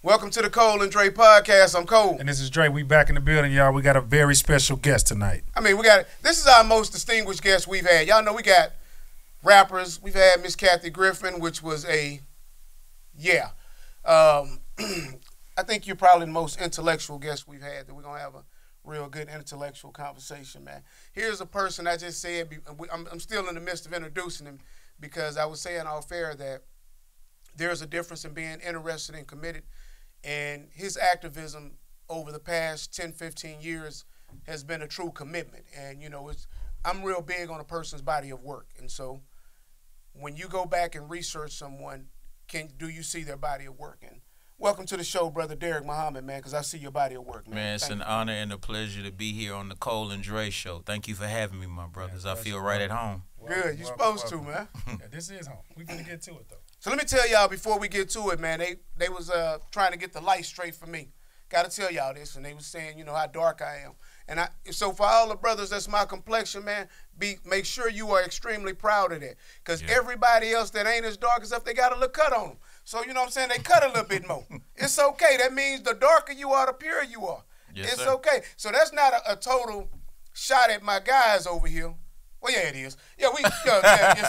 Welcome to the Cole and Dre podcast. I'm Cole. And this is Dre. We back in the building, y'all. We got a very special guest tonight. This is our most distinguished guest we've had. Y'all know we got rappers. We've had Miss Kathy Griffin, which was I think you're probably the most intellectual guest we've had, that we're going to have a real good intellectual conversation, man. Here's a person I just said, I'm still in the midst of introducing him, because I was saying off air that there's a difference in being interested and committed. And his activism over the past 10, 15 years has been a true commitment. And, you know, I'm real big on a person's body of work. And so when you go back and research someone, do you see their body of work? And welcome to the show, Brother Deric Muhammad, man, because I see your body of work, man. Man, it's an honor and a pleasure to be here on the Cole and Dre show. Thank you for having me, my brothers. I feel right at home. Good, you're supposed to, man. Yeah, this is home. We're going to get to it, though. So let me tell y'all before we get to it, man, they was trying to get the light straight for me. Got to tell y'all this, and they was saying, you know, how dark I am. And so for all the brothers that's my complexion, man, make sure you are extremely proud of that. Because everybody else that ain't as dark as if they got a little cut on them. So, you know what I'm saying, they cut a little bit more. It's okay. That means the darker you are, the purer you are. Yes, it's sir. okay. So that's not a total shot at my guys over here. Well, yeah, it is. Yeah, this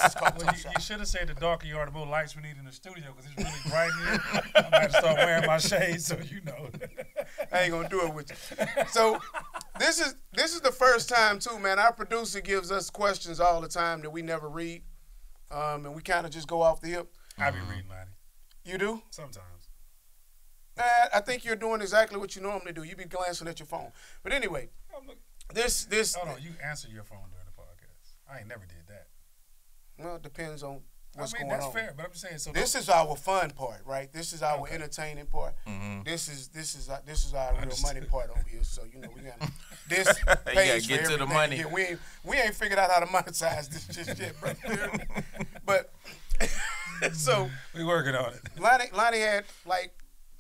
is called Well, you should have said the darker you are, the more lights we need in the studio, because it's really bright in here. I'm going to have to start wearing my shades, so you know. I ain't going to do it with you. So this is the first time, too, man. Our producer gives us questions all the time that we never read, and we kind of just go off the hip. I be reading, Lonnie. You do? Sometimes. I think you're doing exactly what you normally do. You be glancing at your phone. But anyway, this. Hold on, you answer your phone during the podcast. I ain't never did that. Well, it depends on what's going on. That's fair, but I'm saying so. This is our fun part, right? This is our entertaining part. Mm-hmm. This is our real money part over here. So you know we got this pays get for to the everything. money. Yeah, we ain't figured out how to monetize this just yet, bro. But so we working on it. Lonnie had, like,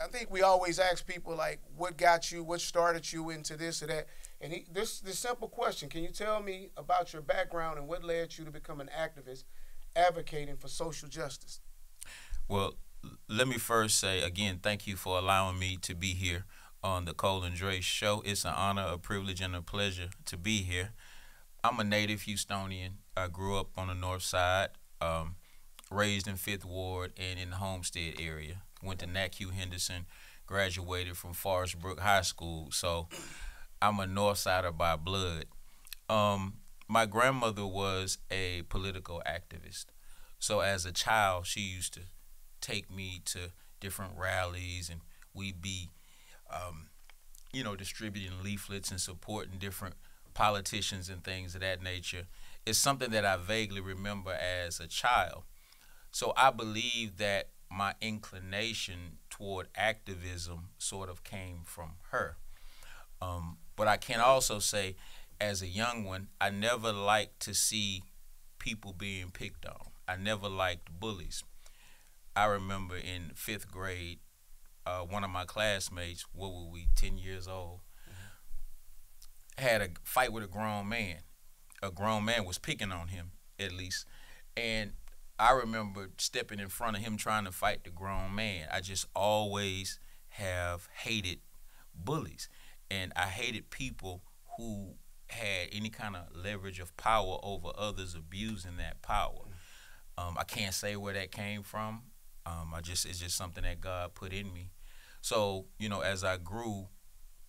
I think we always ask people, like, what got you, what started you into this or that. And this simple question: can you tell me about your background and what led you to become an activist advocating for social justice? Well, let me first say, again, thank you for allowing me to be here on the Cole and Dre show. It's an honor, a privilege, and a pleasure to be here. I'm a native Houstonian. I grew up on the north side, raised in 5th Ward and in the Homestead area. Went to Nat Q Henderson, graduated from Forest Brook High School. So I'm a north sider by blood. My grandmother was a political activist. So as a child, she used to take me to different rallies, and we'd be, distributing leaflets and supporting different politicians and things of that nature. It's something that I vaguely remember as a child. So I believe that my inclination toward activism sort of came from her. But I can also say, as a young one, I never liked to see people being picked on. I never liked bullies. I remember in 5th grade, one of my classmates, 10 years old, had a fight with a grown man. A grown man was picking on him, at least. And I remember stepping in front of him trying to fight the grown man. I just always have hated bullies. And I hated people who had any kind of leverage of power over others, abusing that power. I can't say where that came from. It's just something that God put in me. So, as I grew,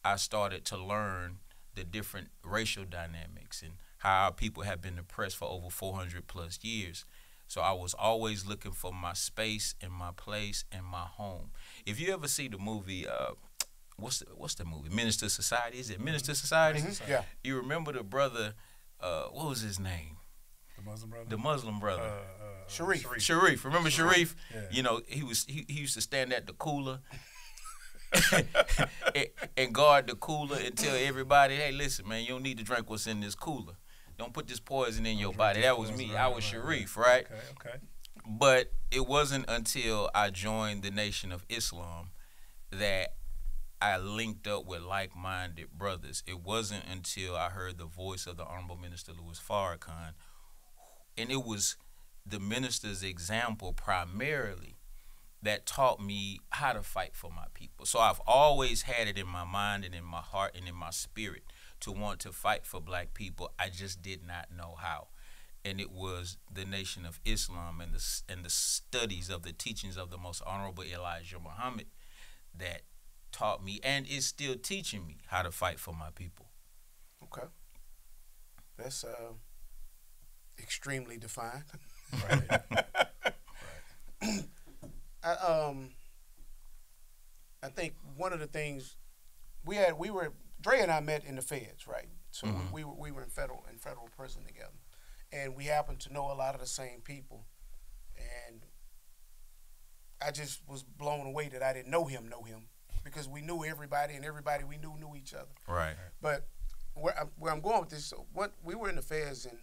I started to learn the different racial dynamics and how our people have been oppressed for over 400 plus years. So I was always looking for my space and my place and my home. If you ever see the movie, what's the movie? Minister Society? Is it Minister Society? Mm-hmm. Yeah. You remember the brother? What was his name? The Muslim brother. The Muslim brother. Sharif. Remember Sharif? Yeah. He used to stand at the cooler and guard the cooler and tell everybody, "Hey, listen, man, you don't need to drink what's in this cooler. Don't put this poison in your body." That was me. I was Sharif, right? Okay. But it wasn't until I joined the Nation of Islam that I linked up with like-minded brothers. It wasn't until I heard the voice of the Honorable Minister Louis Farrakhan, and it was the minister's example primarily that taught me how to fight for my people. So I've always had it in my mind and in my heart and in my spirit to want to fight for black people. I just did not know how. And it was the Nation of Islam and the studies of the teachings of the most honorable Elijah Muhammad that taught me and is still teaching me how to fight for my people. Okay. That's extremely defined. Right. I think one of the things Dre and I met in the feds, right? So we were in federal prison together, and we happened to know a lot of the same people, and I just was blown away that I didn't know him, because we knew everybody, and everybody we knew each other. Right. But where I'm going with this, so we were in the feds, and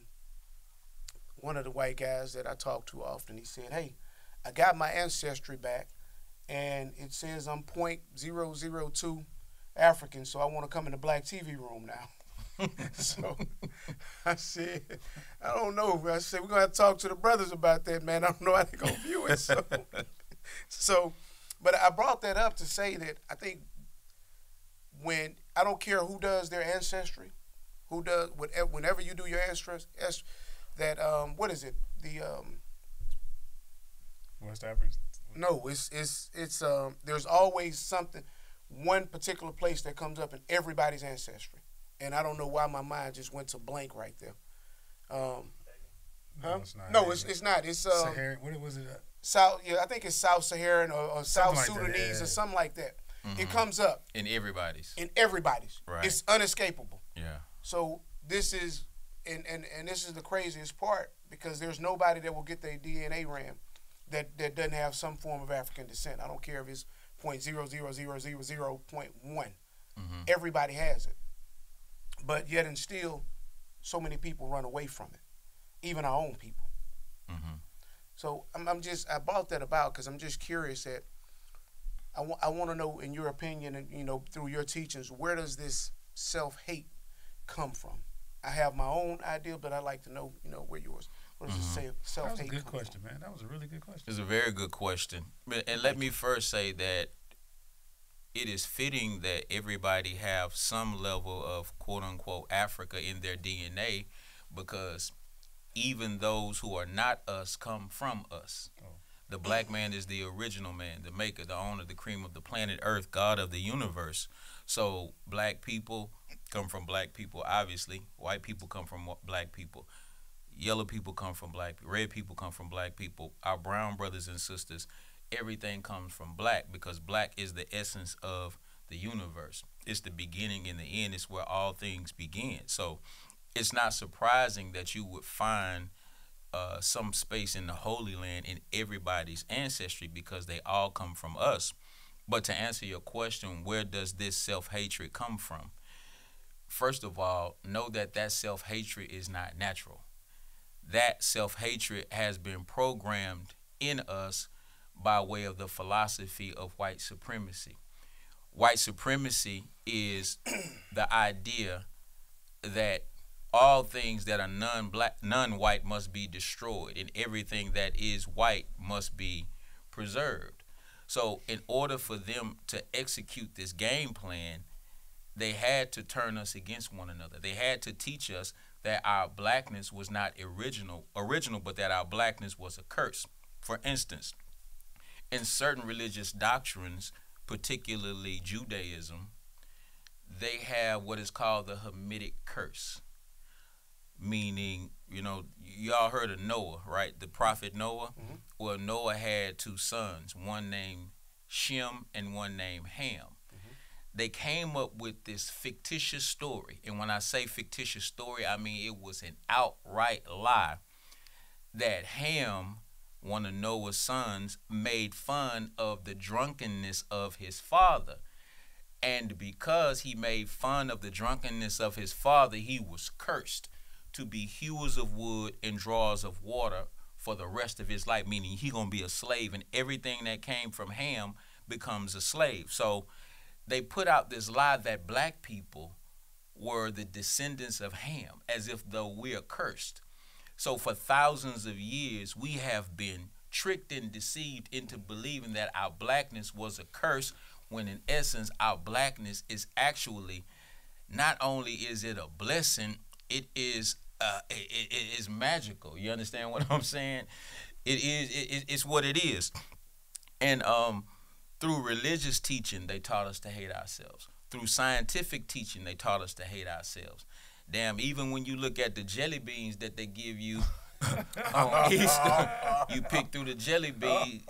one of the white guys that I talk to often, he said, "Hey, I got my ancestry back, and it says I'm .002 African, so I want to come in the black TV room now." So I said, "I don't know." I said, "We're going to have to talk to the brothers about that, man. I don't know how they're going to view it." But I brought that up to say that I think I don't care who does their ancestry, whenever you do your ancestry, that, what is it? The West African. No, it's there's always something, one particular place that comes up in everybody's ancestry, and I don't know why my mind just went to blank right there. No, it's not. No, it's not. It's Saharan. What was it? South. Yeah, I think it's South Saharan or South Something like that, Sudanese yeah. or something like that. It comes up In everybody's. Right. It's unescapable. Yeah. So this is, and this is the craziest part, because there's nobody that will get their DNA ran that doesn't have some form of African descent. I don't care if it's .00000.1. Everybody has it. But yet and still, so many people run away from it, even our own people. So I brought that about because I'm just curious that I want to know, in your opinion, and through your teachings, where does this self-hate come from? I have my own idea, but I'd like to know, where yours. What does this self-hate? That was a good question, man. That was a really good question. It's a very good question. And let me first say that it is fitting that everybody have some level of quote-unquote Africa in their DNA, because even those who are not us come from us. The black man is the original man, the maker, the owner, the cream of the planet Earth, God of the universe. So black people come from black people, obviously. White people come from black people. Yellow people come from black people. Red people come from black people. Our brown brothers and sisters, everything comes from black, because black is the essence of the universe. It's the beginning and the end. It's where all things begin. So it's not surprising that you would find some space in the Holy Land in everybody's ancestry, because they all come from us. But to answer your question, where does this self-hatred come from? First of all, know that self-hatred is not natural. That self-hatred has been programmed in us by way of the philosophy of white supremacy. White supremacy is the idea that all things that are non-white must be destroyed, and everything that is white must be preserved. So in order for them to execute this game plan, they had to turn us against one another. They had to teach us that our blackness was not original, but that our blackness was a curse. For instance, in certain religious doctrines, particularly Judaism, they have what is called the Hamitic curse. Meaning, y'all heard of Noah, right? The prophet Noah. Well, Noah had two sons, one named Shem and one named Ham. They came up with this fictitious story. And when I say fictitious story, I mean it was an outright lie that Ham, one of Noah's sons, made fun of the drunkenness of his father. And because he made fun of the drunkenness of his father, he was cursed to be hewers of wood and drawers of water for the rest of his life, meaning he gonna be a slave, and everything that came from Ham becomes a slave. So they put out this lie that black people were the descendants of Ham, as if though we are cursed. So for thousands of years, we have been tricked and deceived into believing that our blackness was a curse, when in essence our blackness is actually, not only is it a blessing, it is magical. You understand what I'm saying? It's what it is. And through religious teaching, they taught us to hate ourselves. Through scientific teaching, they taught us to hate ourselves. Damn, even when you look at the jelly beans that they give you on Easter, you pick through the jelly bean.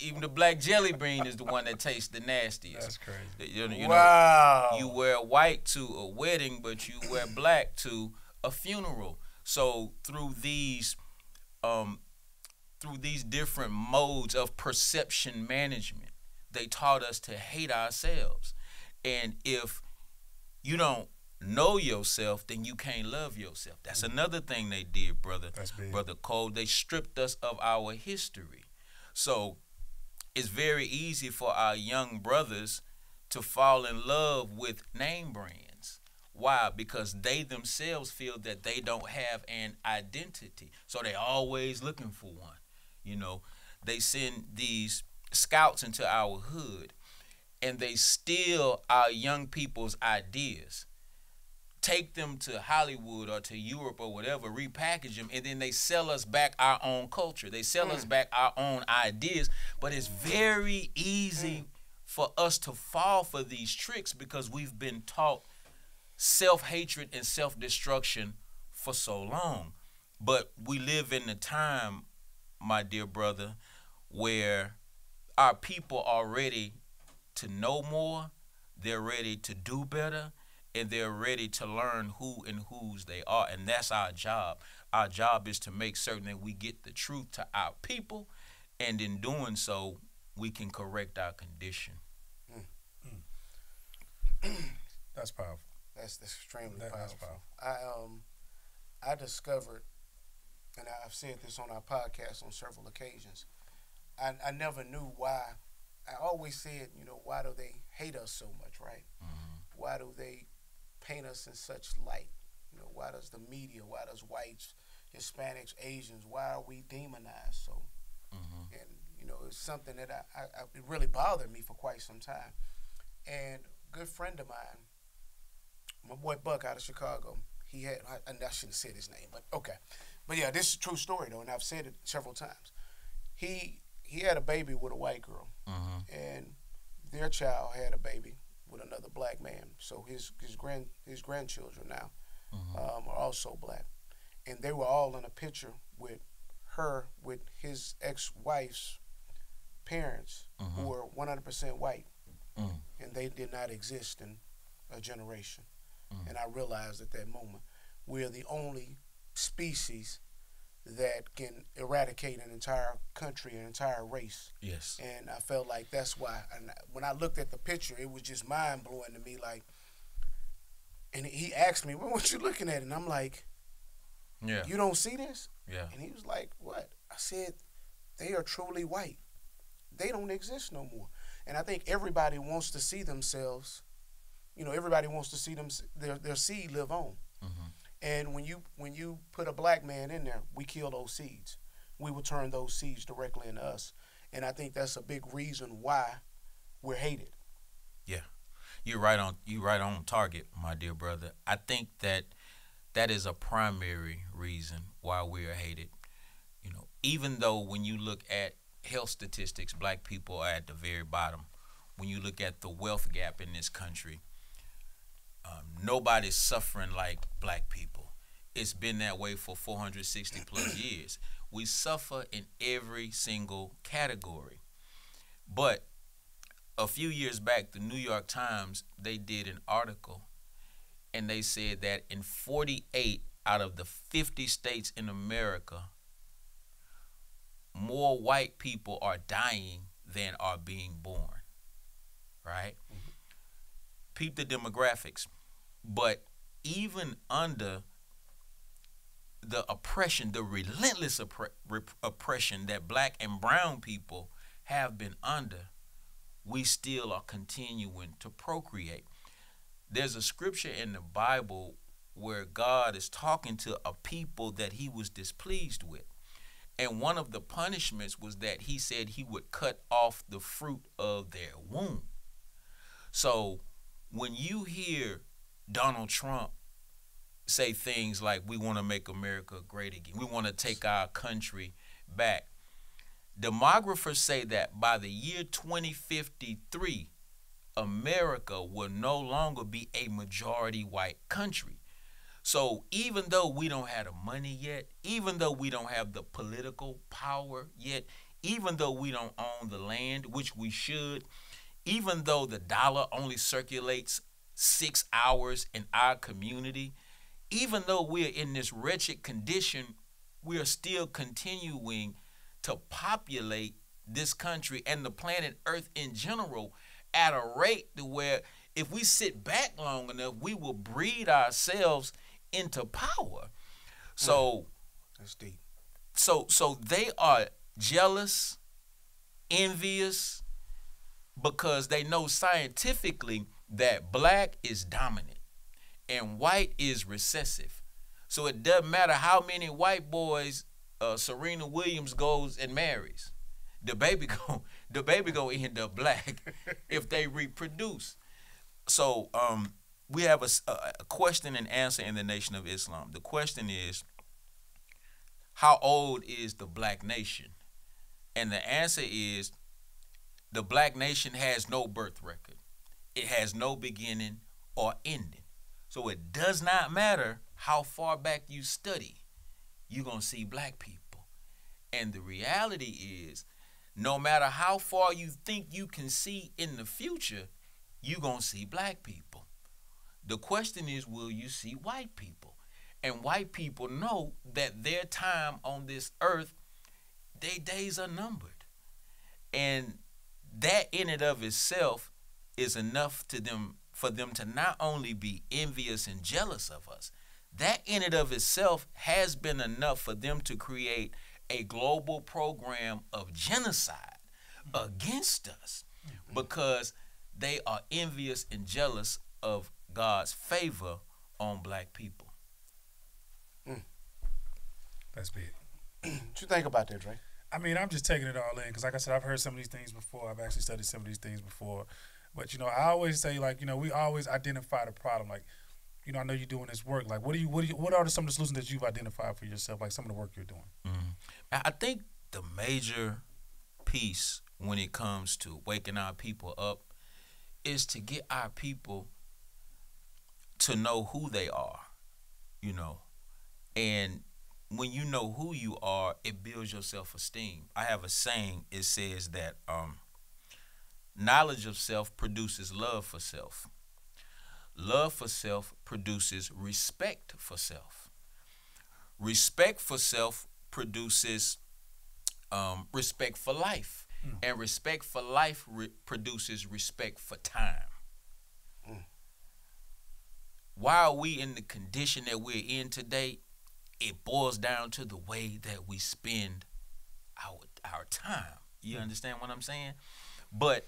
Even the black jelly bean is the one that tastes the nastiest. That's crazy. You Wow. know, you wear white to a wedding, but you wear black to a funeral. So through these different modes of perception management, they taught us to hate ourselves. And if you don't know yourself, then you can't love yourself. That's another thing they did, brother. That's big. Brother Cole. They stripped us of our history. So it's very easy for our young brothers to fall in love with name brands. Why? Because they themselves feel that they don't have an identity. So they're always looking for one. You know, they send these scouts into our hood and they steal our young people's ideas, take them to Hollywood or to Europe or whatever, repackage them, and then they sell us back our own culture. They sell us back our own ideas. But it's very easy for us to fall for these tricks because we've been taught self-hatred and self-destruction for so long. But we live in a time, my dear brother, where our people are ready to know more, they're ready to do better, and they're ready to learn who and whose they are. And that's our job. Our job is to make certain that we get the truth to our people, and in doing so, we can correct our condition. That's powerful. That's extremely That's powerful. I discovered, and I've said this on our podcast on several occasions, I never knew why. I always said, you know, why do they hate us so much, right? Mm-hmm. Why do they paint us in such light? You know, why does the media, why does whites, Hispanics, Asians, why are we demonized so? Mm-hmm. And, you know, it's something that it really bothered me for quite some time. And a good friend of mine, my boy Buck out of Chicago, he had, I shouldn't have said his name, but okay. But yeah, this is a true story though, and I've said it several times. He had a baby with a white girl, and their child had a baby with another black man. So his grandchildren now are also black, and they were all in a picture with her with his ex-wife's parents, who were 100% white, and they did not exist in a generation. And I realized at that moment we're the only species that can eradicate an entire country, an entire race. Yes. And I felt like that's why. And when I looked at the picture, it was just mind blowing to me. Like, and he asked me, "What you looking at?" And I'm like, Yeah. "You don't see this?" Yeah. And he was like, "What?" I said, "They are truly white. They don't exist no more." And I think everybody wants to see themselves. You know, everybody wants to see their seed live on. And when you put a black man in there, we kill those seeds. We will turn those seeds directly into us. And I think that's a big reason why we're hated. Yeah. You're right on target, my dear brother. I think that is a primary reason why we are hated. You know, even though when you look at health statistics, black people are at the very bottom. When you look at the wealth gap in this country, nobody's suffering like black people. It's been that way for 460 plus years. We suffer in every single category. But a few years back, the New York Times, they did an article, and they said that in 48 out of the 50 states in America, more white people are dying than are being born, right? Peep the demographics. But even under the oppression, the relentless oppression that black and brown people have been under, we still are continuing to procreate. There's a scripture in the Bible where God is talking to a people that he was displeased with. And one of the punishments was that he said he would cut off the fruit of their womb. So when you hear Donald Trump say things like, we want to make America great again, we want to take our country back, demographers say that by the year 2053, America will no longer be a majority white country. So even though we don't have the money yet, even though we don't have the political power yet, even though we don't own the land, which we should, even though the dollar only circulates 6 hours in our community, even though we're in this wretched condition, we are still continuing to populate this country and the planet Earth in general at a rate to where if we sit back long enough, we will breed ourselves into power. So that's deep. So they are jealous, envious, because they know scientifically that black is dominant and white is recessive. So it doesn't matter how many white boys Serena Williams goes and marries. The baby go end up black if they reproduce. So we have a question and answer in the Nation of Islam. The question is, how old is the black nation? And the answer is, the black nation has no birth record. It has no beginning or ending. So it does not matter how far back you study, you're going to see black people. And the reality is, no matter how far you think you can see in the future, you're going to see black people. The question is, will you see white people? And white people know that their time on this earth, their days are numbered. And that in and of itself is enough for them to not only be envious and jealous of us, that in and of itself has been enough for them to create a global program of genocide against us, because they are envious and jealous of God's favor on black people. That's big. What you think about that, Dre? I mean, I'm just taking it all in because, like I said, I've heard some of these things before. I've actually studied some of these things before. But, I always say, we always identify the problem. Like, I know you're doing this work. Like, what are some of the solutions that you've identified for yourself, like some of the work you're doing? I think the major piece when it comes to waking our people up is to get our people to know who they are, and when you know who you are, it builds your self-esteem. I have a saying, it says that knowledge of self produces love for self. Love for self produces respect for self. Respect for self produces respect for life. And respect for life produces respect for time. Why are we in the condition that we're in today? It boils down to the way that we spend our time. You understand what I'm saying? But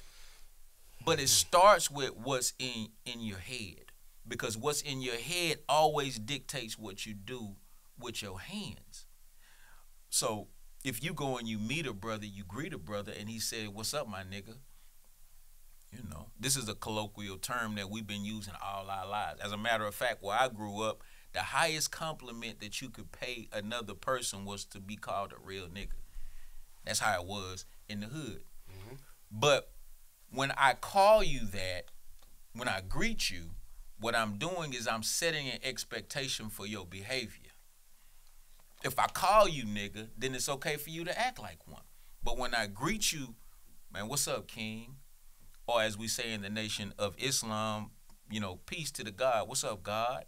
it starts with what's in your head, because what's in your head always dictates what you do with your hands. So if you go and you meet a brother, you greet a brother, and he said, "What's up, my nigga?" This is a colloquial term that we've been using all our lives. As a matter of fact, where I grew up, the highest compliment that you could pay another person was to be called a real nigga. That's how it was in the hood. Mm-hmm. But when I call you that, when I greet you, what I'm doing is I'm setting an expectation for your behavior. If I call you nigga, then it's okay for you to act like one. But when I greet you, man, what's up, king? Or as we say in the Nation of Islam, peace to the God. What's up, God?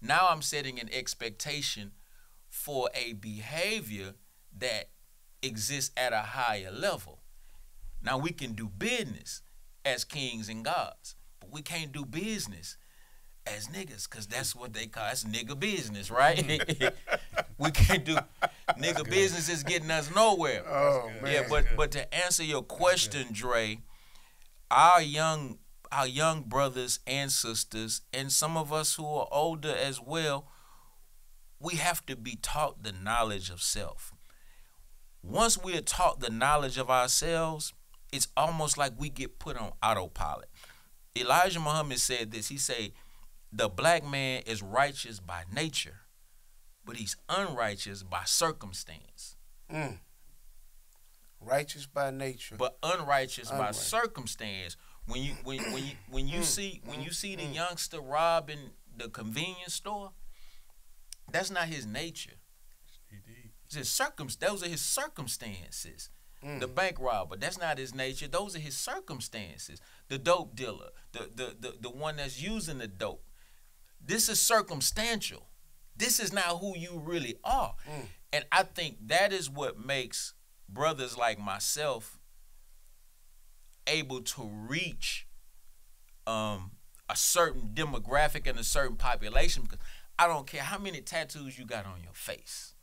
Now I'm setting an expectation for a behavior that exists at a higher level. Now we can do business as kings and gods, but we can't do business as niggas, because that's what they call it's nigga business, right? We can't do nigga business is getting us nowhere. Oh, man. Yeah, but to answer your question, Dre, our young brothers and sisters, and some of us who are older as well, we have to be taught the knowledge of self. once we are taught the knowledge of ourselves, it's almost like we get put on autopilot. Elijah Muhammad said this. He said, the black man is righteous by nature, but he's unrighteous by circumstance. Righteous by nature, but unrighteous by circumstance. When you see the youngster robbing the convenience store, that's not his nature. It's his those are his circumstances. The bank robber, that's not his nature. Those are his circumstances. The dope dealer, the one that's using the dope. This is circumstantial. This is not who you really are. And I think that is what makes brothers like myself able to reach a certain demographic and a certain population, because I don't care how many tattoos you got on your face.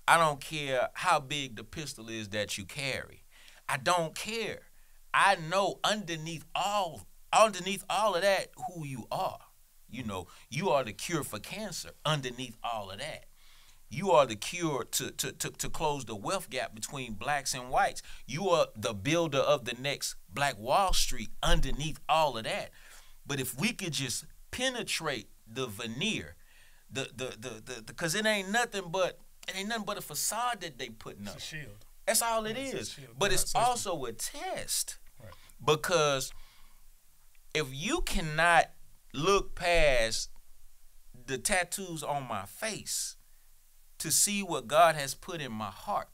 I don't care how big the pistol is that you carry. I don't care. I know underneath all of that who you are. You know, you are the cure for cancer underneath all of that. You are the cure to close the wealth gap between blacks and whites. You are the builder of the next Black Wall Street underneath all of that. But if we could just penetrate the veneer, because it ain't nothing but a facade that they putting up. It's a shield. That's all it is. But it's also a test. Right. Because if you cannot look past the tattoos on my face to see what God has put in my heart,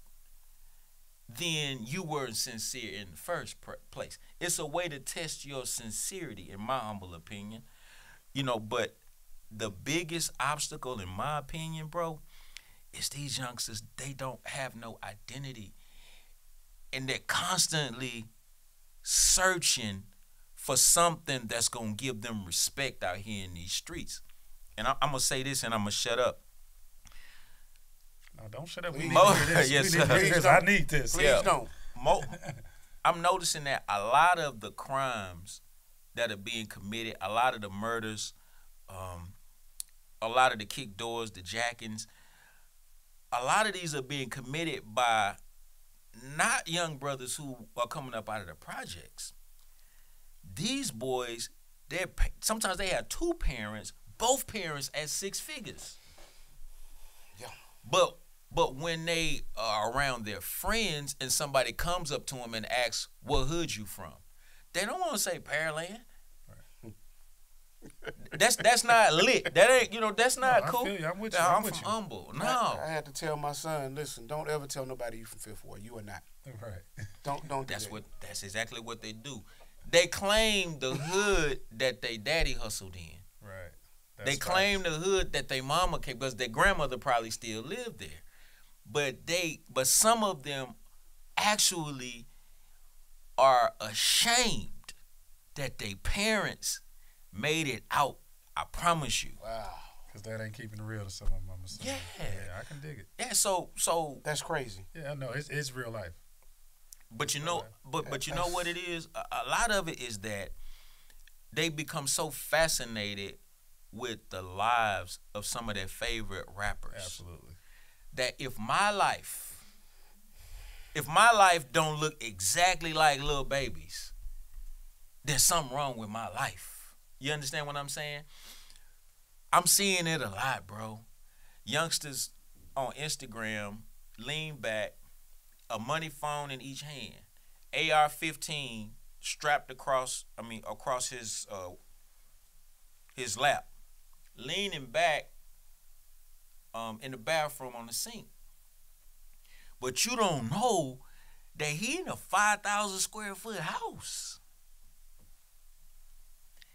then you weren't sincere in the first place. It's a way to test your sincerity, in my humble opinion. You know, but the biggest obstacle, in my opinion, bro, is these youngsters, they don't have no identity. And they're constantly searching for something that's going to give them respect out here in these streets. And I'm going to say this and I'm going to shut up. No, don't shut up. We need to hear this. Yes, sir. I need this. Please don't. I'm noticing that a lot of the crimes that are being committed, a lot of the murders, a lot of the kick doors, the jackings, a lot of these are being committed by not young brothers who are coming up out of the projects. These boys, sometimes they have two parents, both parents at 6 figures. Yeah. But when they are around their friends and somebody comes up to them and asks, what hood you from? They don't want to say Pearland. That's not lit. That ain't, that's not cool. I feel you. I'm with you. I'm from Humble. No. I had to tell my son, listen, don't ever tell nobody you from Fifth Ward. You are not. Right. Don't do that's that. That's exactly what they do. They claim the hood that they daddy hustled in. Right. They claim the hood that their mama came, because their grandmother probably still lived there. But some of them actually are ashamed that their parents made it out. I promise you. Wow. Because that ain't keeping it real to some of them. Yeah. I can dig it. Yeah. So that's crazy. Yeah, I know. It's real life. But you know, but you know what it is. A lot of it is that they become so fascinated with the lives of some of their favorite rappers. Absolutely. That if my life don't look exactly like Lil Baby's, there's something wrong with my life. You understand what I'm saying? I'm seeing it a lot, bro. Youngsters on Instagram lean back, a money phone in each hand, AR-15 strapped across his lap, leaning back in the bathroom on the sink. But you don't know that he in a 5,000 square foot house.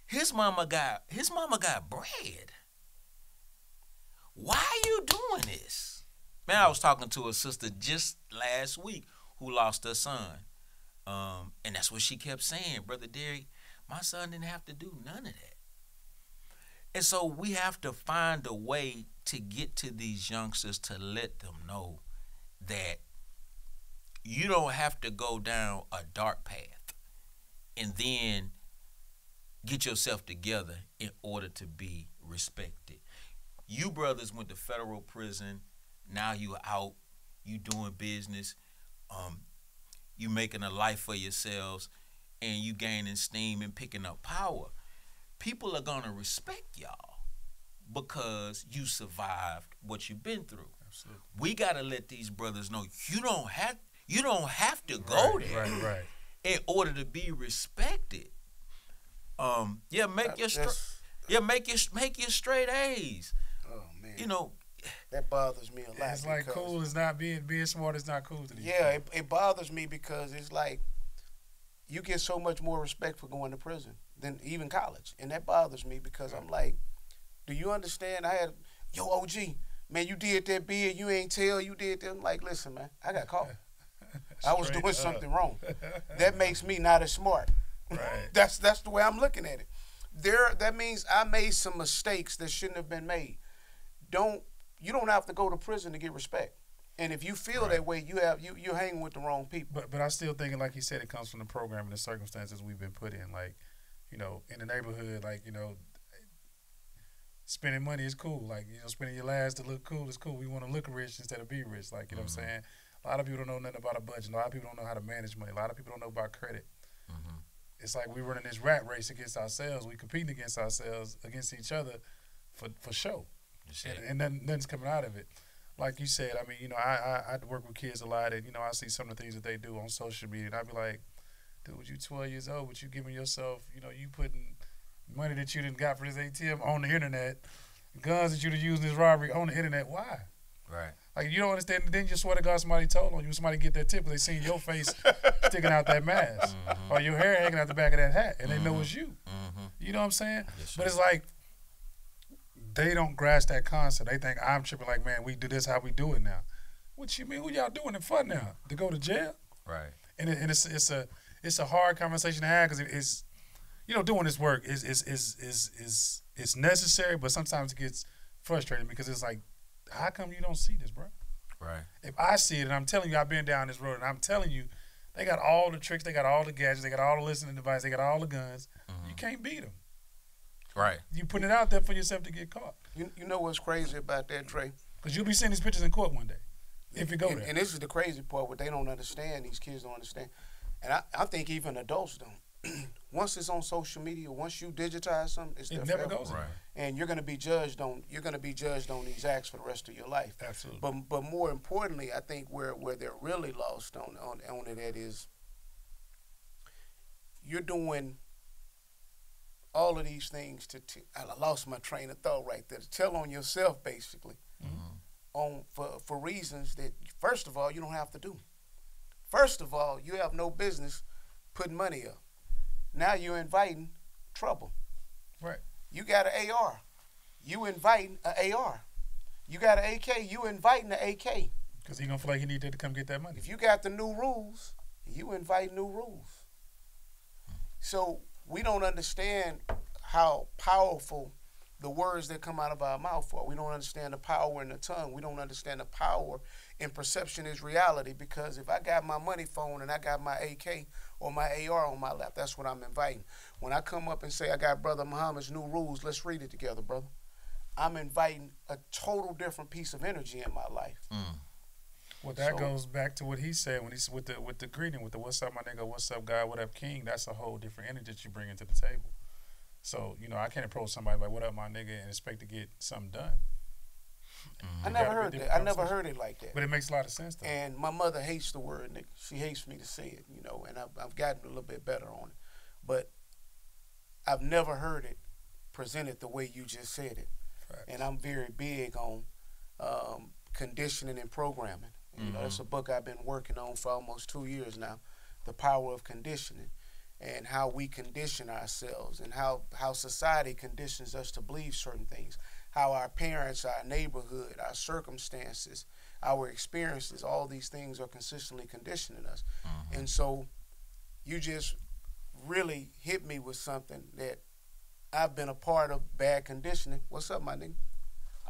His mama got bread. Why are you doing this? Man, I was talking to a sister just last week who lost her son. And that's what she kept saying, Brother Deric, my son didn't have to do none of that. And so we have to find a way to get to these youngsters to let them know that you don't have to go down a dark path and then get yourself together in order to be respected. You brothers went to federal prison. Now you out. You doing business. you making a life for yourselves, and you gaining steam and picking up power, people are gonna respect y'all because you survived what you've been through. Absolutely. We gotta let these brothers know you don't have to go there Right. in order to be respected. Make your straight A's. Oh man, You know, that bothers me a lot. It's like cool is not being smart is not cool to these Yeah, it bothers me because it's like you get so much more respect for going to prison than even college, and that bothers me because I'm like, do you understand? Yo, OG, man, you did that bid, you ain't tell, you did that. I'm like, listen, man, I got caught. I was doing something wrong. That makes me not as smart. Right. That's the way I'm looking at it. That means I made some mistakes that shouldn't have been made. You don't have to go to prison to get respect. And if you feel that way, you're hanging with the wrong people. But I still think, like he said, it comes from the program and the circumstances we've been put in. Like, you know, in the neighborhood, like, you know, spending money is cool. Like, you know, spending your last to look cool is cool. We want to look rich instead of be rich. Like, you know what I'm saying? A lot of people don't know nothing about a budget. A lot of people don't know how to manage money. A lot of people don't know about credit. It's like we're running this rat race against ourselves. We competing against ourselves, against each other for show. And nothing's coming out of it. Like you said, I mean, you know, I work with kids a lot, and, you know, I see some of the things that they do on social media, and I be like, dude, you 12 years old, but you giving yourself, you know, you putting money that you didn't got for this ATM on the internet, guns that you done used in this robbery on the internet. Why? Right. Like, you don't understand. Then you swear to God somebody told on you. Somebody get that tip, but they seen your face sticking out that mask, or your hair hanging out the back of that hat, and they know it's you. You know what I'm saying? Yes, but it's like they don't grasp that concept. They think I'm tripping. Like, man, we do this how we do it now. What you mean? Who y'all doing it for now? To go to jail? Right. And it's a hard conversation to have because it's, you know, doing this work is necessary, but sometimes it gets frustrating because it's like, how come you don't see this, bro? Right. If I see it, and I'm telling you, I've been down this road, and I'm telling you, they got all the tricks, they got all the gadgets, they got all the listening devices, they got all the guns. You can't beat them. Right. You putting it out there for yourself to get caught. You know what's crazy about that, Trey? Because you'll be seeing these pictures in court one day, if you go there. And this is the crazy part, what they don't understand, these kids don't understand. And I think even adults don't. Once it's on social media, once you digitize something, it's there It never forever. goes Right. And you're gonna be judged on these acts for the rest of your life. Absolutely. But more importantly, I think where they're really lost on it at is you're doing all of these things I lost my train of thought right there. To tell on yourself basically for reasons that first of all you don't have to do. First of all, you have no business putting money up. Now you're inviting trouble. Right. You got an AR. You inviting an AR. You got an AK. You inviting an AK. Because he gonna feel like he need that to come get that money. If you got the new rules, you invite new rules. So we don't understand how powerful the words that come out of our mouth are. We don't understand the power in the tongue. We don't understand the power in perception is reality, because if I got my money phone and I got my AK or my AR on my lap, that's what I'm inviting. When I come up and say I got Brother Muhammad's new rules, let's read it together, brother. I'm inviting a total different piece of energy in my life. Well, that goes back to what he said when he's with the greeting, with the "What's up, my nigga? What's up, God? What up, King?" That's a whole different energy that you bring into the table. So, you know, I can't approach somebody like, "What up, my nigga?" and expect to get something done. I never heard that. I never heard it like that. But it makes a lot of sense, though. And my mother hates the word nigga. She hates me to say it, you know, and I've gotten a little bit better on it. But I've never heard it presented the way you just said it. Facts. And I'm very big on conditioning and programming. You know, that's a book I've been working on for almost 2 years now, The Power of Conditioning, and how we condition ourselves and how society conditions us to believe certain things, how our parents, our neighborhood, our circumstances, our experiences, all these things are consistently conditioning us. And so you just really hit me with something that I've been a part of, bad conditioning. What's up, my nigga?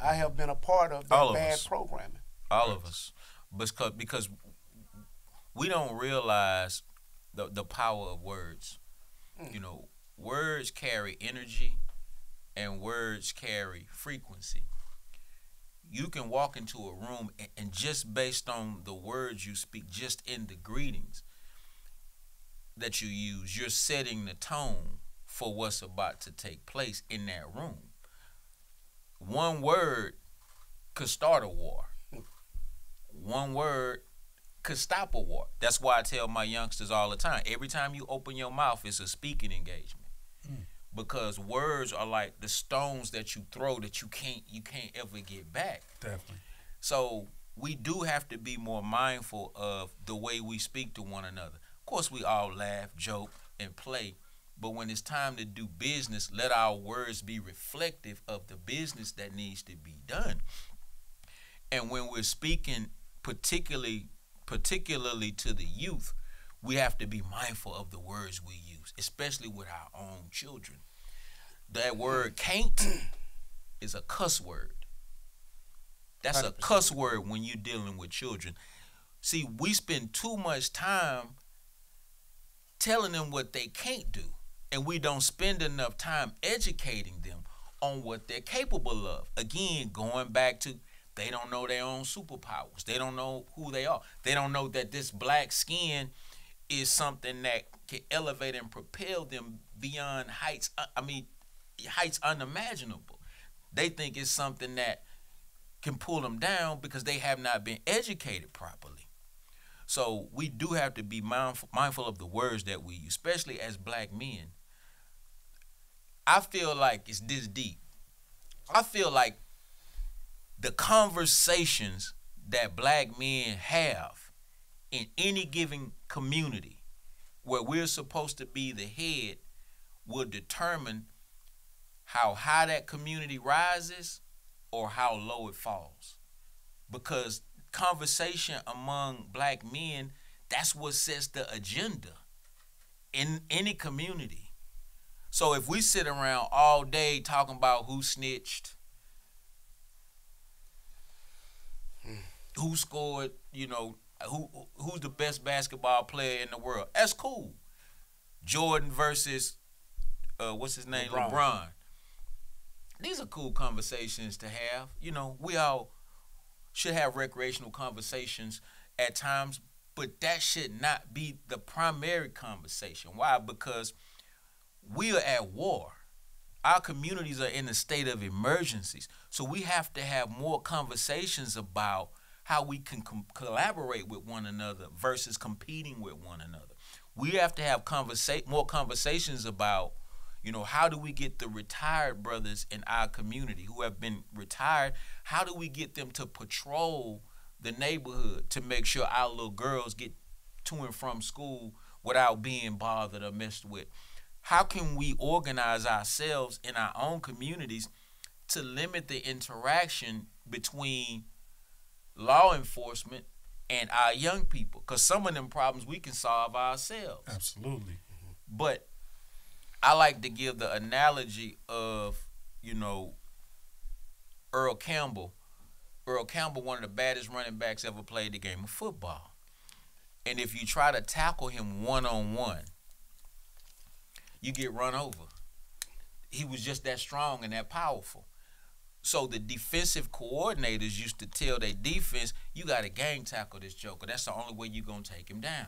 I have been a part of that bad programming. All of us. Because we don't realize the power of words. You know, words carry energy and words carry frequency. you can walk into a room and just based on the words you speak, just in the greetings that you use, you're setting the tone for what's about to take place in that room. One word could start a war. One word could stop a war. That's why I tell my youngsters all the time, every time you open your mouth, it's a speaking engagement. Because words are like the stones that you throw that you can't ever get back. Definitely. So we do have to be more mindful of the way we speak to one another. Of course, we all laugh, joke, and play, but when it's time to do business, let our words be reflective of the business that needs to be done. And when we're speaking particularly to the youth, we have to be mindful of the words we use, especially with our own children. That word can't is a cuss word. That's 100%. A cuss word when you're dealing with children. See, we spend too much time telling them what they can't do, and we don't spend enough time educating them on what they're capable of. Again, going back to, they don't know their own superpowers. They don't know who they are. They don't know that this black skin is something that can elevate and propel them beyond heights unimaginable. They think it's something that can pull them down because they have not been educated properly. So we do have to be mindful of the words that we use, especially as black men. I feel like it's this deep. I feel like the conversations that black men have in any given community where we're supposed to be the head will determine how high that community rises or how low it falls. Because conversation among black men, that's what sets the agenda in any community. So if we sit around all day talking about who snitched, who scored, who's the best basketball player in the world, that's cool. Jordan versus what's his name, LeBron. These are cool conversations to have. We all should have recreational conversations at times, but that should not be the primary conversation. Why? Because we are at war. Our communities are in a state of emergencies. So we have to have more conversations about how we can collaborate with one another versus competing with one another. We have to have more conversations about, how do we get the retired brothers in our community who have been retired, how do we get them to patrol the neighborhood to make sure our little girls get to and from school without being bothered or messed with? How can we organize ourselves in our own communities to limit the interaction between law enforcement and our young people? Because some of them problems we can solve ourselves. Absolutely. But I like to give the analogy of, Earl Campbell. Earl Campbell, one of the baddest running backs ever played the game of football. And if you try to tackle him one-on-one, you get run over. He was just that strong and that powerful. So the defensive coordinators used to tell their defense, you got to gang tackle this joker. That's the only way you're going to take him down.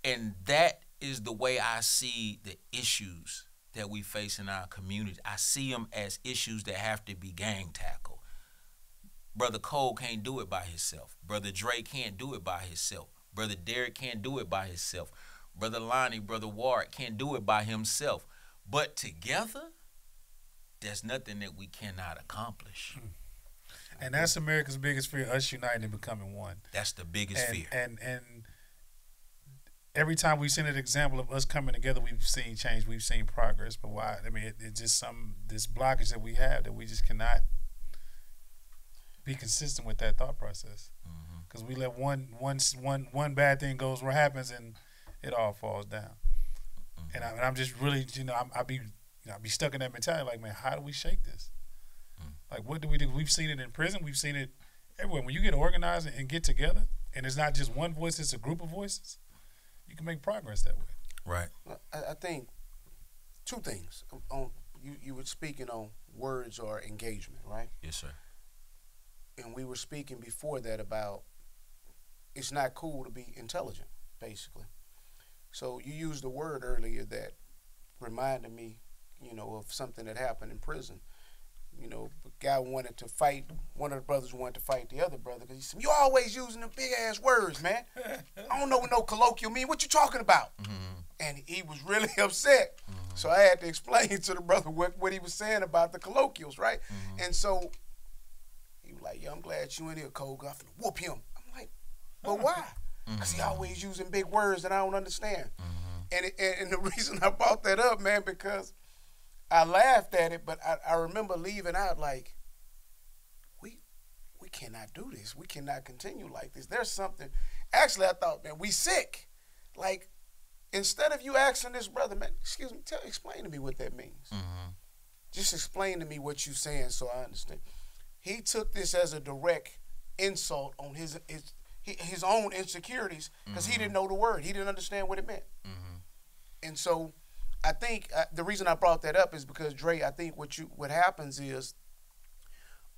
And that is the way I see the issues that we face in our community. I see them as issues that have to be gang tackled. Brother Cole can't do it by himself. Brother Drake can't do it by himself. Brother Deric can't do it by himself. Brother Lonnie, Brother Ward can't do it by himself. But together, there's nothing that we cannot accomplish. And that's America's biggest fear, us uniting and becoming one. That's the biggest fear. And every time we've seen an example of us coming together, we've seen change, we've seen progress. But why? I mean, it's just this blockage that we have that we just cannot be consistent with that thought process. Because we let one bad thing happens and it all falls down. And I'm just really, I'll be stuck in that mentality. Like, man, how do we shake this? Like, what do we do? We've seen it in prison. We've seen it everywhere. When you get organized and get together, and it's not just one voice, it's a group of voices, you can make progress that way. Right. I think two things. You were speaking on words or engagement, right? Yes, sir. and we were speaking before that about it's not cool to be intelligent, basically. So you used a word earlier that reminded me, of something that happened in prison. A guy wanted to fight, one of the brothers wanted to fight the other brother because he said, "You always using them big ass words, man. I don't know what no colloquial mean. What you talking about?" And he was really upset. So I had to explain to the brother what he was saying about the colloquials, right? And so he was like, "Yeah, I'm glad you in here, Cole. I'm finna whoop him." I'm like, "But why?" Because he always using big words that I don't understand. And the reason I brought that up, man, because I laughed at it, but I remember leaving out like, we cannot do this. We cannot continue like this. There's something. Actually, I thought, man, we sick. Like, instead of you asking this brother, man, excuse me, explain to me what that means. Just explain to me what you're saying so I understand. He took this as a direct insult on his own insecurities because he didn't know the word. He didn't understand what it meant. And so I think the reason I brought that up is because, Dre, I think what happens is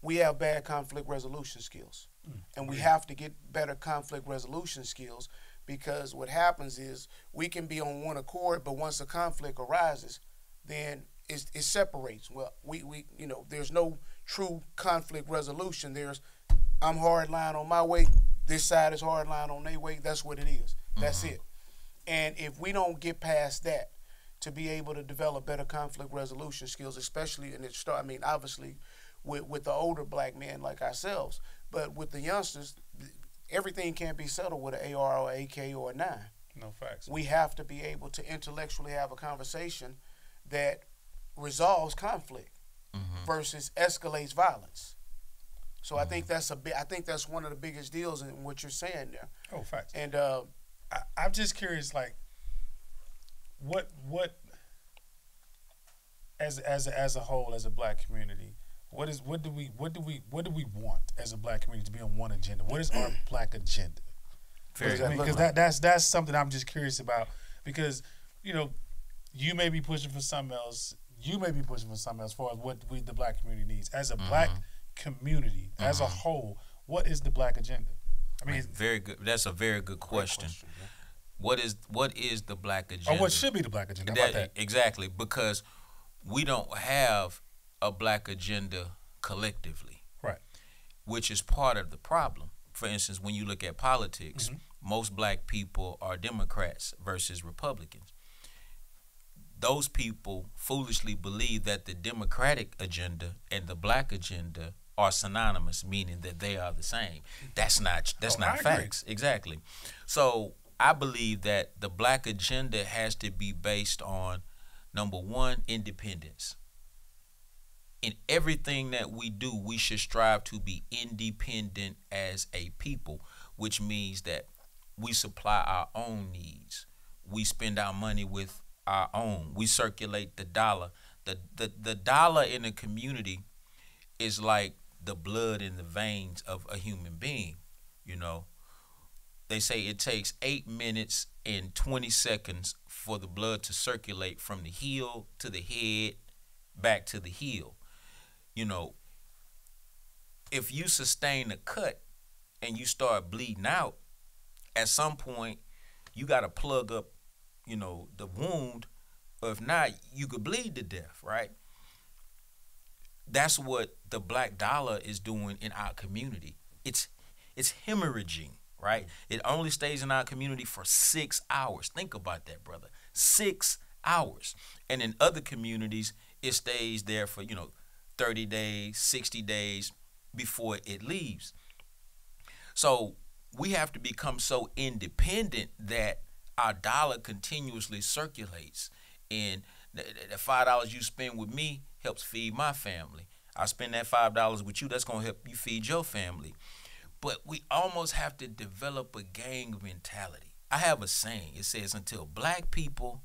we have bad conflict resolution skills. And we have to get better conflict resolution skills because what happens is we can be on one accord, but once a conflict arises, then it separates. Well, we there's no true conflict resolution. I'm hard line on my way, this side is hard line on their way. That's what it is. That's it. And if we don't get past that to be able to develop better conflict resolution skills, especially obviously with the older black men like ourselves, but with the youngsters, everything can't be settled with an AR or AK or a 9. No facts. We have to be able to intellectually have a conversation that resolves conflict versus escalates violence. So I think that's one of the biggest deals in what you're saying there. Oh, facts. And I'm just curious, like, what as a whole, as a black community, what do we want as a black community to be on one agenda? What is our black agenda? Because that's something I'm just curious about. Because you may be pushing for something else. You may be pushing for something else as far as what the black community needs. As a black community, as a whole, what is the black agenda? I mean, very good. That's a very good question. What is the black agenda? Or what should be the black agenda? How about that? Exactly, because we don't have a black agenda collectively, right? Which is part of the problem. For instance, when you look at politics, most black people are Democrats versus Republicans. Those people foolishly believe that the Democratic agenda and the black agenda are synonymous, meaning that they are the same. That's not facts. Exactly. So I believe that the black agenda has to be based on, number one, independence. In everything that we do, we should strive to be independent as a people, which means that we supply our own needs. We spend our money with our own. We circulate the dollar. The dollar in a community is like the blood in the veins of a human being. They say it takes 8 minutes and 20 seconds for the blood to circulate from the heel to the head back to the heel. If you sustain a cut and you start bleeding out, at some point you got to plug up, the wound, or if not, you could bleed to death, right? That's what the black dollar is doing in our community. It's hemorrhaging, right? It only stays in our community for 6 hours. Think about that, brother. 6 hours. And in other communities, it stays there for, 30 days, 60 days before it leaves. So we have to become so independent that our dollar continuously circulates. And the $5 you spend with me helps feed my family. I spend that $5 with you, that's going to help you feed your family. But we almost have to develop a gang mentality. I have a saying. It says, until black people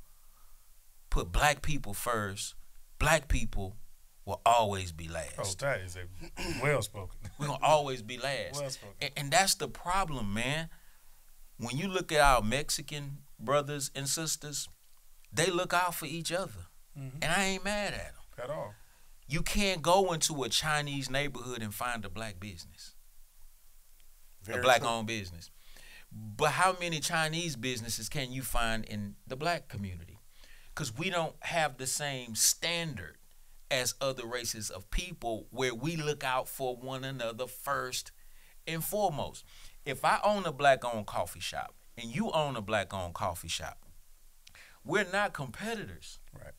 put black people first, black people will always be last. Oh, that is a well-spoken. We're going to always be last. Well-spoken. And that's the problem, man. When you look at our Mexican brothers and sisters, they look out for each other. And I ain't mad at them. At all. You can't go into a Chinese neighborhood and find a black business. a black-owned business. But how many Chinese businesses can you find in the black community? Because we don't have the same standard as other races of people where we look out for one another first and foremost. If I own a black-owned coffee shop and you own a black-owned coffee shop, we're not competitors. Right.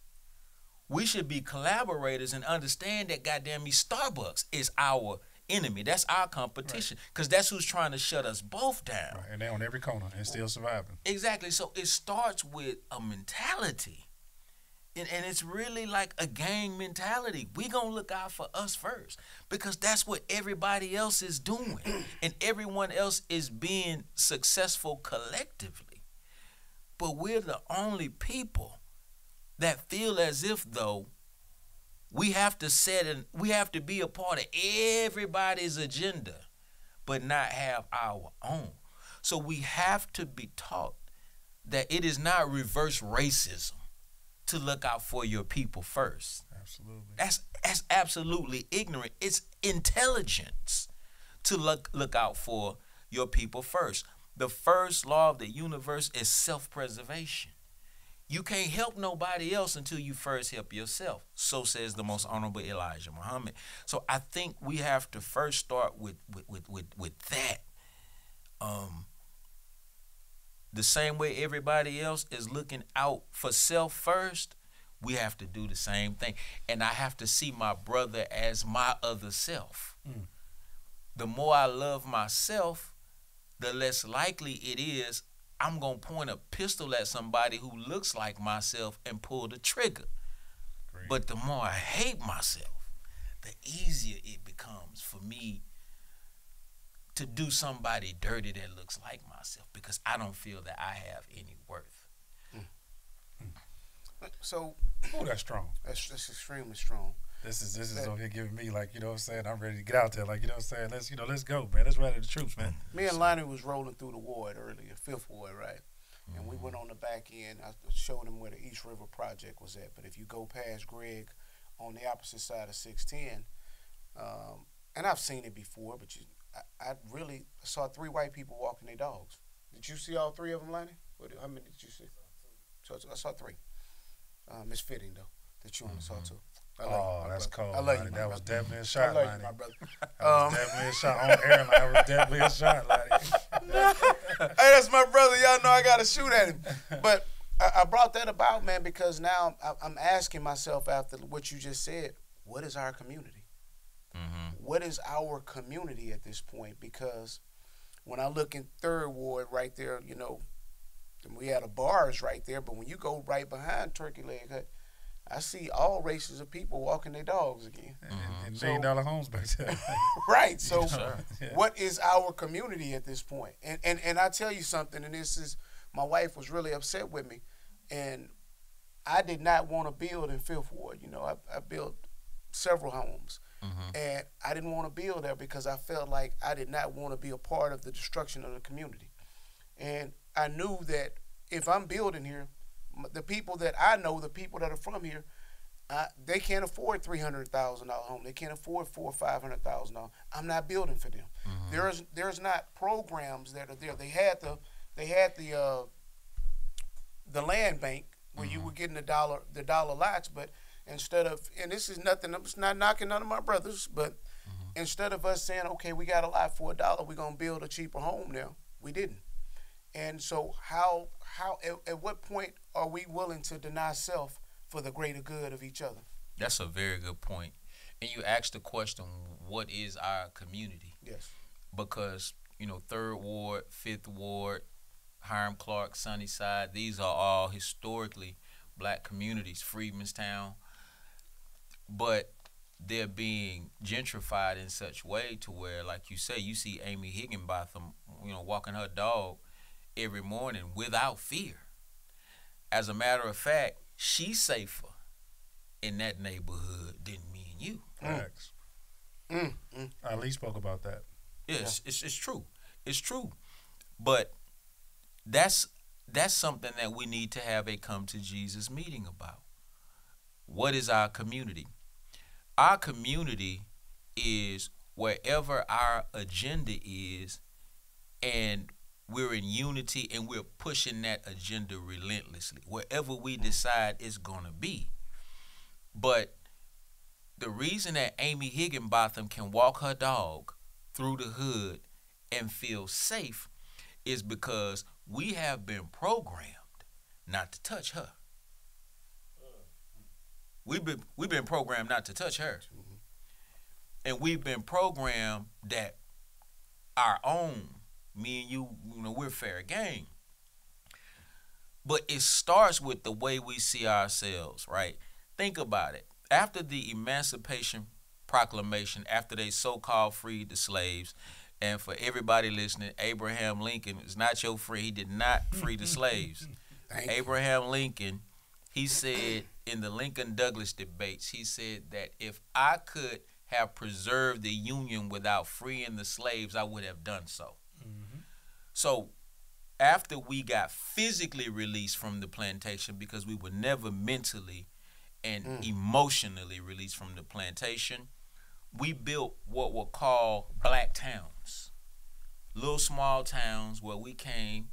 We should be collaborators and understand that goddamn me, Starbucks is our enemy. That's our competition, because that's who's trying to shut us both down. Right. And they're on every corner and still surviving. Exactly. So it starts with a mentality. And it's really like a gang mentality. We gonna look out for us first, because that's what everybody else is doing. And everyone else is being successful collectively. But we're the only people that feel as if though we have to be a part of everybody's agenda, but not have our own. So we have to be taught that it is not reverse racism to look out for your people first. Absolutely. That's absolutely ignorant. It's intelligence to look out for your people first. The first law of the universe is self-preservation. You can't help nobody else until you first help yourself. So says the most honorable Elijah Muhammad. So I think we have to first start with that. The same way everybody else is looking out for self first, we have to do the same thing. And I have to see my brother as my other self. The more I love myself, the less likely it is I'm going to point a pistol at somebody who looks like myself and pull the trigger. Great. But the more I hate myself, the easier it becomes for me to do somebody dirty that looks like myself, because I don't feel that I have any worth. So, Oh, that's strong. that's extremely strong. This is okay giving me, like, you know what I'm saying, I'm ready to get out there, like, you know what I'm saying, let's go, man. Let's rally the troops, man. Me and Lonnie was rolling through the ward earlier, 5th Ward, right? And we went on the back end. I showed him where the East River Project was at. But if you go past Greg on the opposite side of 610, and I've seen it before, but I really saw 3 white people walking their dogs. Did you see all 3 of them, Lonnie? How many did you see? So I saw 3. It's fitting, though, that you only saw 2. That's cold. I love you, That was brother. definitely a shot, I love Lonnie. you, my brother. That was definitely a shot on air. That was definitely a shot, Lonnie. Hey, that's my brother. Y'all know I got to shoot at him. But I brought that about, man, because now I'm asking myself after what you just said, what is our community? What is our community at this point? Because when I look in 3rd Ward right there, you know, we had a bars right there, but when you go right behind Turkey Leg Hut, I see all races of people walking their dogs again. And $1 million homes back there. Right. So Yeah. what is our community at this point? And I tell you something, and this is, my wife was really upset with me, and I did not want to build in 5th Ward. You know, I built several homes, and I didn't want to build there because I felt like I did not want to be a part of the destruction of the community. And I knew that if I'm building here, the people that I know, the people that are from here, they can't afford $300,000 home. They can't afford $400,000 or $500,000. I'm not building for them. There's not programs that are there. They had the land bank where you were getting the dollar lots, but instead of, and this is nothing, I'm just not knocking none of my brothers, but instead of us saying, okay, we got a lot for $1, we're gonna build a cheaper home now, we didn't. And so how at what point are we willing to deny self for the greater good of each other? That's a very good point. And you asked the question, what is our community? Yes. Because, you know, 3rd Ward, 5th Ward, Hiram Clark, Sunnyside, these are all historically black communities, Freedmanstown. But they're being gentrified in such way to where, like you say, you see Amy Higginbotham, you know, walking her dog every morning without fear. As a matter of fact, she's safer in that neighborhood than me and you. Facts. Ali spoke about that. Yes, yeah. It's true. It's true. But that's something that we need to have a come to Jesus meeting about. What is our community? Our community is wherever our agenda is and we're in unity, and we're pushing that agenda relentlessly wherever we decide it's gonna be. But the reason that Amy Higginbotham can walk her dog through the hood and feel safe is because we have been programmed not to touch her. We've been programmed not to touch her. And we've been programmed that our own, me and you, we're fair game. But it starts with the way we see ourselves, right? Think about it. After the Emancipation Proclamation, after they so-called freed the slaves, and for everybody listening, Abraham Lincoln is not your friend. He did not free the slaves. Abraham Lincoln, he said in the Lincoln-Douglas debates, he said that if I could have preserved the Union without freeing the slaves, I would have done so. Mm-hmm. So after we got physically released from the plantation, because we were never mentally and emotionally released from the plantation, we built what were called black towns. Little small towns where we came,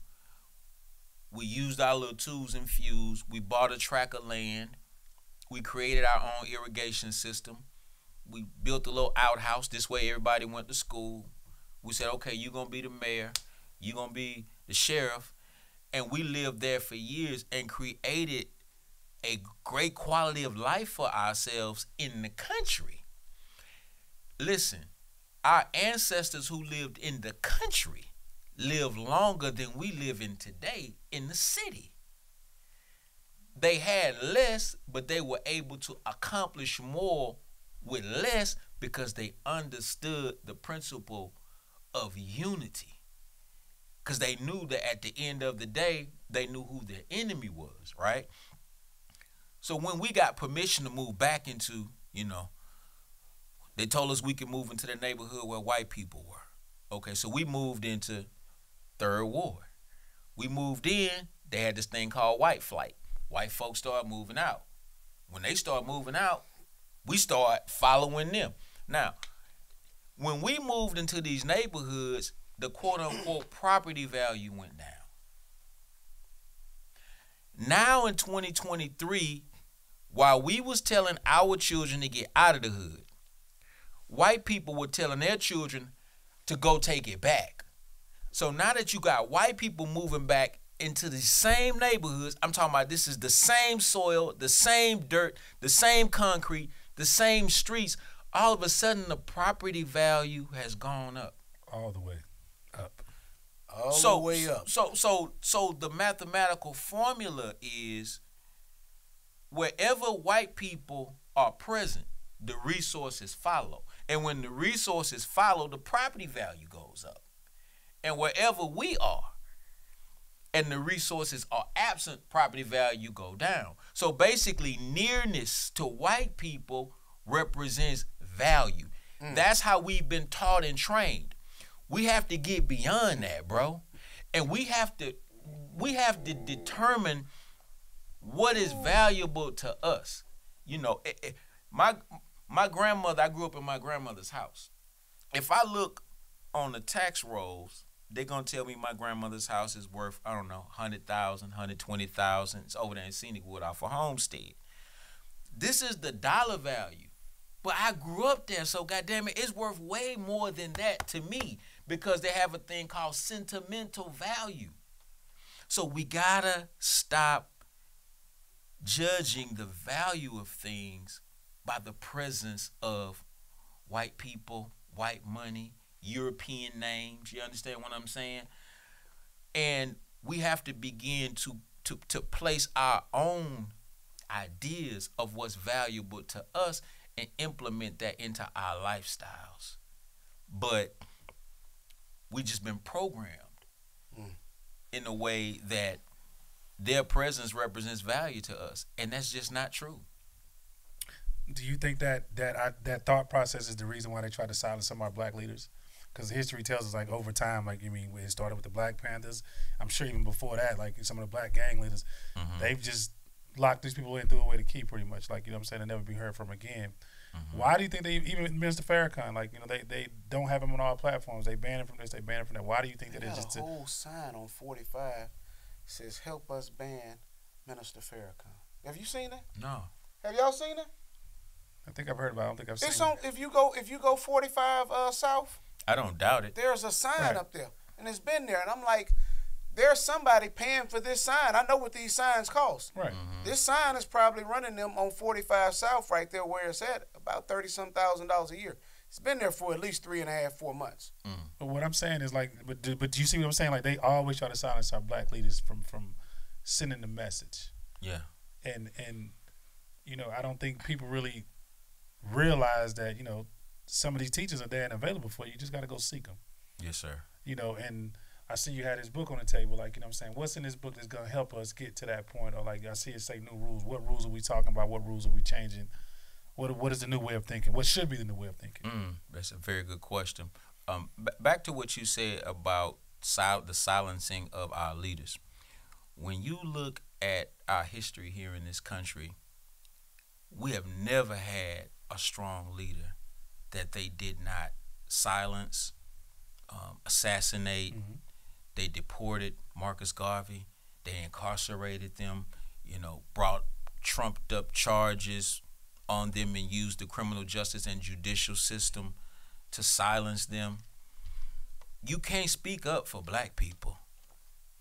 we used our little tools and fuse, we bought a tract of land, we created our own irrigation system, we built a little outhouse, this way everybody went to school. We said, okay, you're gonna be the mayor, you're gonna be the sheriff, and we lived there for years and created a great quality of life for ourselves in the country. Listen, our ancestors who lived in the country lived longer than we live in today in the city. They had less, but they were able to accomplish more with less because they understood the principle of unity. Because they knew that at the end of the day, they knew who their enemy was, right? So when we got permission to move back into, they told us we could move into the neighborhood where white people were. Okay, so we moved into 3rd Ward. We moved in, they had this thing called white flight. White folks started moving out. When they start moving out, we start following them. Now, when we moved into these neighborhoods, the quote-unquote property value went down. Now in 2023, while we was telling our children to get out of the hood, white people were telling their children to go take it back. So now that you got white people moving back into the same neighborhoods, I'm talking about this is the same soil, the same dirt, the same concrete, the same streets, all of a sudden the property value has gone up. All the way up. All the way up. So the mathematical formula is wherever white people are present, the resources follow. And when the resources follow, the property value goes up. And wherever we are, and the resources are absent, property value go down. So basically, nearness to white people represents value. That's how we've been taught and trained. We have to get beyond that, bro. And we have to determine what is valuable to us. My grandmother, I grew up in my grandmother's house. If I look on the tax rolls, they're going to tell me my grandmother's house is worth, I don't know, $100,000, $120,000. It's over there in Scenic Wood off of Homestead. This is the dollar value. But I grew up there, so goddamn it, it's worth way more than that to me because they have a thing called sentimental value. So we gotta stop judging the value of things by the presence of white people, white money, European names. You understand what I'm saying? And we have to begin to place our own ideas of what's valuable to us and implement that into our lifestyles. But we just been programmed in a way that their presence represents value to us, and that's just not true. Do you think that thought process is the reason why they try to silence some of our black leaders? Because history tells us, like, over time, like, it started with the Black Panthers. I'm sure even before that, like, some of the black gang leaders, they've just locked these people in, threw away the key pretty much. Like, you know what I'm saying? They'll never be heard from again. Why do you think they, even Mr. Farrakhan, like, you know, they don't have him on all platforms. They ban him from this, they ban him from that. Why do you think that it's just a whole sign on 45 says "Help us ban Minister Farrakhan"? Have you seen that? No. Have y'all seen it? I think I've heard about it. I don't think I've seen It's it. on. If you go 45 south, I don't doubt it. there's a sign Right. up there, and it's been there. And I'm like, there's somebody paying for this sign. I know what these signs cost. Right. This sign is probably running them on 45 South right there where it's at, about $30,000 a year. It's been there for at least 3.5, 4 months. But what I'm saying is, like, but do you see what I'm saying? Like, they always try to silence our black leaders from sending the message. Yeah. And you know, I don't think people really realize that, you know, some of these teachers are there and available for you. You just got to go seek them. Yes, sir. You know, and I see you had this book on the table, like, you know what I'm saying, what's in this book that's going to help us get to that point? Or, like, I see it say new rules. What rules are we talking about? What rules are we changing? What is the new way of thinking? What should be the new way of thinking? That's a very good question. Back to what you said about the silencing of our leaders. When you look at our history here in this country, we have never had a strong leader that they did not silence, assassinate. They deported Marcus Garvey. They incarcerated them, you know, brought trumped up charges on them and used the criminal justice and judicial system to silence them. You can't speak up for black people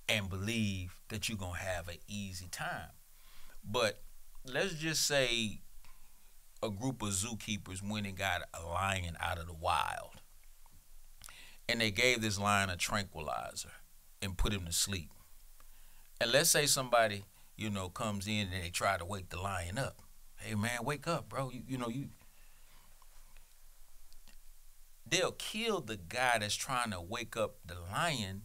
and believe that you're going to have an easy time. But let's just say a group of zookeepers went and got a lion out of the wild, and they gave this lion a tranquilizer and put him to sleep. And let's say somebody, you know, comes in and they try to wake the lion up. Hey, man, wake up, bro. They'll kill the guy that's trying to wake up the lion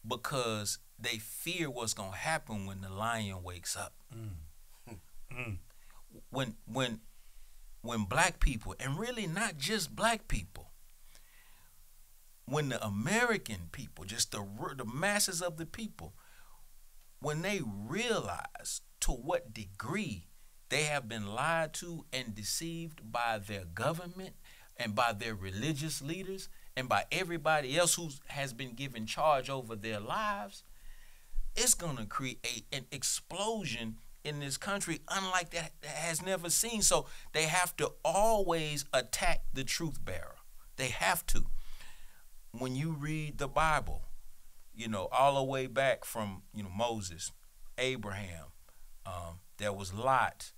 because they fear what's going to happen when the lion wakes up. When black people, and really not just black people, when the American people, just the masses of the people, when they realize to what degree they have been lied to and deceived by their government and by their religious leaders and by everybody else who has been given charge over their lives, it's going to create an explosion in this country unlike that has never seen. So they have to always attack the truth bearer. They have to. When you read the Bible, you know, all the way back from, you know, Moses, Abraham, there was Lot,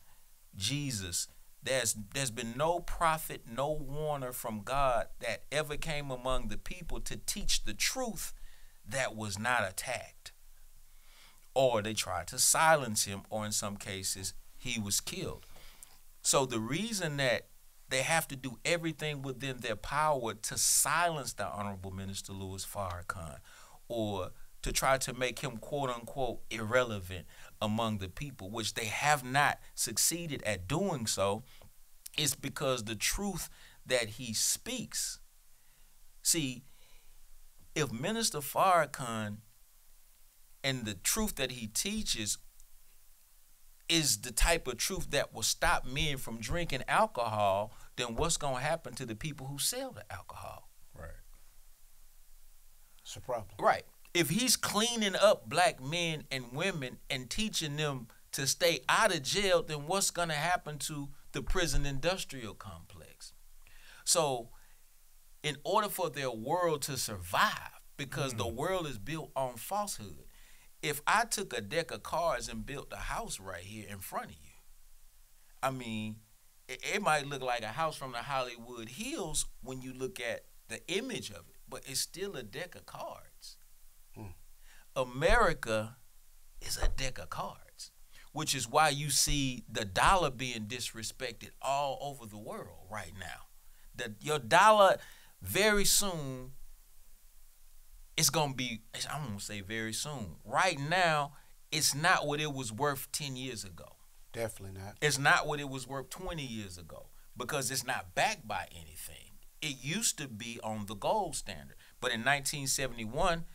Jesus. There's been no prophet, no warner from God that ever came among the people to teach the truth that was not attacked. Or they tried to silence him, or in some cases, he was killed. So the reason that they have to do everything within their power to silence the Honorable Minister Louis Farrakhan, or to try to make him quote-unquote irrelevant among the people, which they have not succeeded at doing so, is because the truth that he speaks. See, if Minister Farrakhan and the truth that he teaches is the type of truth that will stop men from drinking alcohol, then what's going to happen to the people who sell the alcohol? Right. It's a problem. Right. If he's cleaning up black men and women and teaching them to stay out of jail, then what's going to happen to the prison industrial complex? So in order for their world to survive, because the world is built on falsehood, if I took a deck of cards and built a house right here in front of you, I mean, it might look like a house from the Hollywood Hills when you look at the image of it, but it's still a deck of cards. America is a deck of cards, which is why you see the dollar being disrespected all over the world right now. Your dollar very soon, it's going to be, I'm going to say very soon. Right now, it's not what it was worth 10 years ago. Definitely not. It's not what it was worth 20 years ago because it's not backed by anything. It used to be on the gold standard. But in 1971,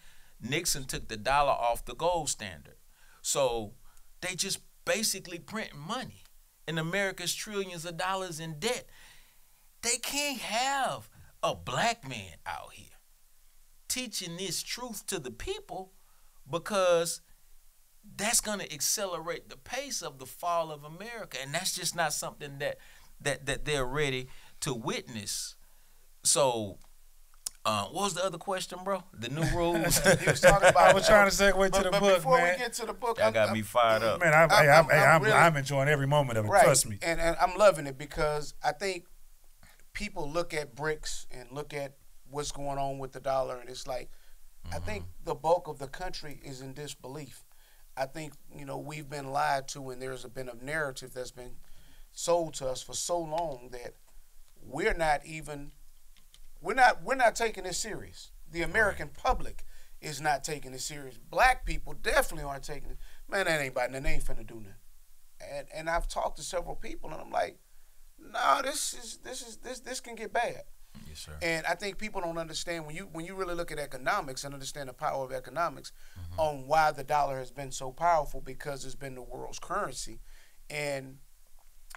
Nixon took the dollar off the gold standard. So they just basically print money. and America's trillions of dollars in debt. They can't have a black man out here teaching this truth to the people, because that's going to accelerate the pace of the fall of America, and that's just not something that they're ready to witness. So, what was the other question, bro? The new rules. He was talking about. I was trying to segue to the book, before man. we get to the book, I got me fired up. Man, I'm enjoying every moment of it. Right. Trust me. And I'm loving it, because I think people look at BRICS and look at what's going on with the dollar, and it's like, I think the bulk of the country is in disbelief. I think, we've been lied to, and there's been a narrative that's been sold to us for so long that we're not taking this serious. The American public is not taking it serious. Black people definitely aren't taking it. Man, that ain't about nothing. They ain't finna do nothing. And I've talked to several people, and I'm like, nah, this can get bad. Yes, sir. And I think people don't understand when you really look at economics and understand the power of economics on why the dollar has been so powerful, because it's been the world's currency. And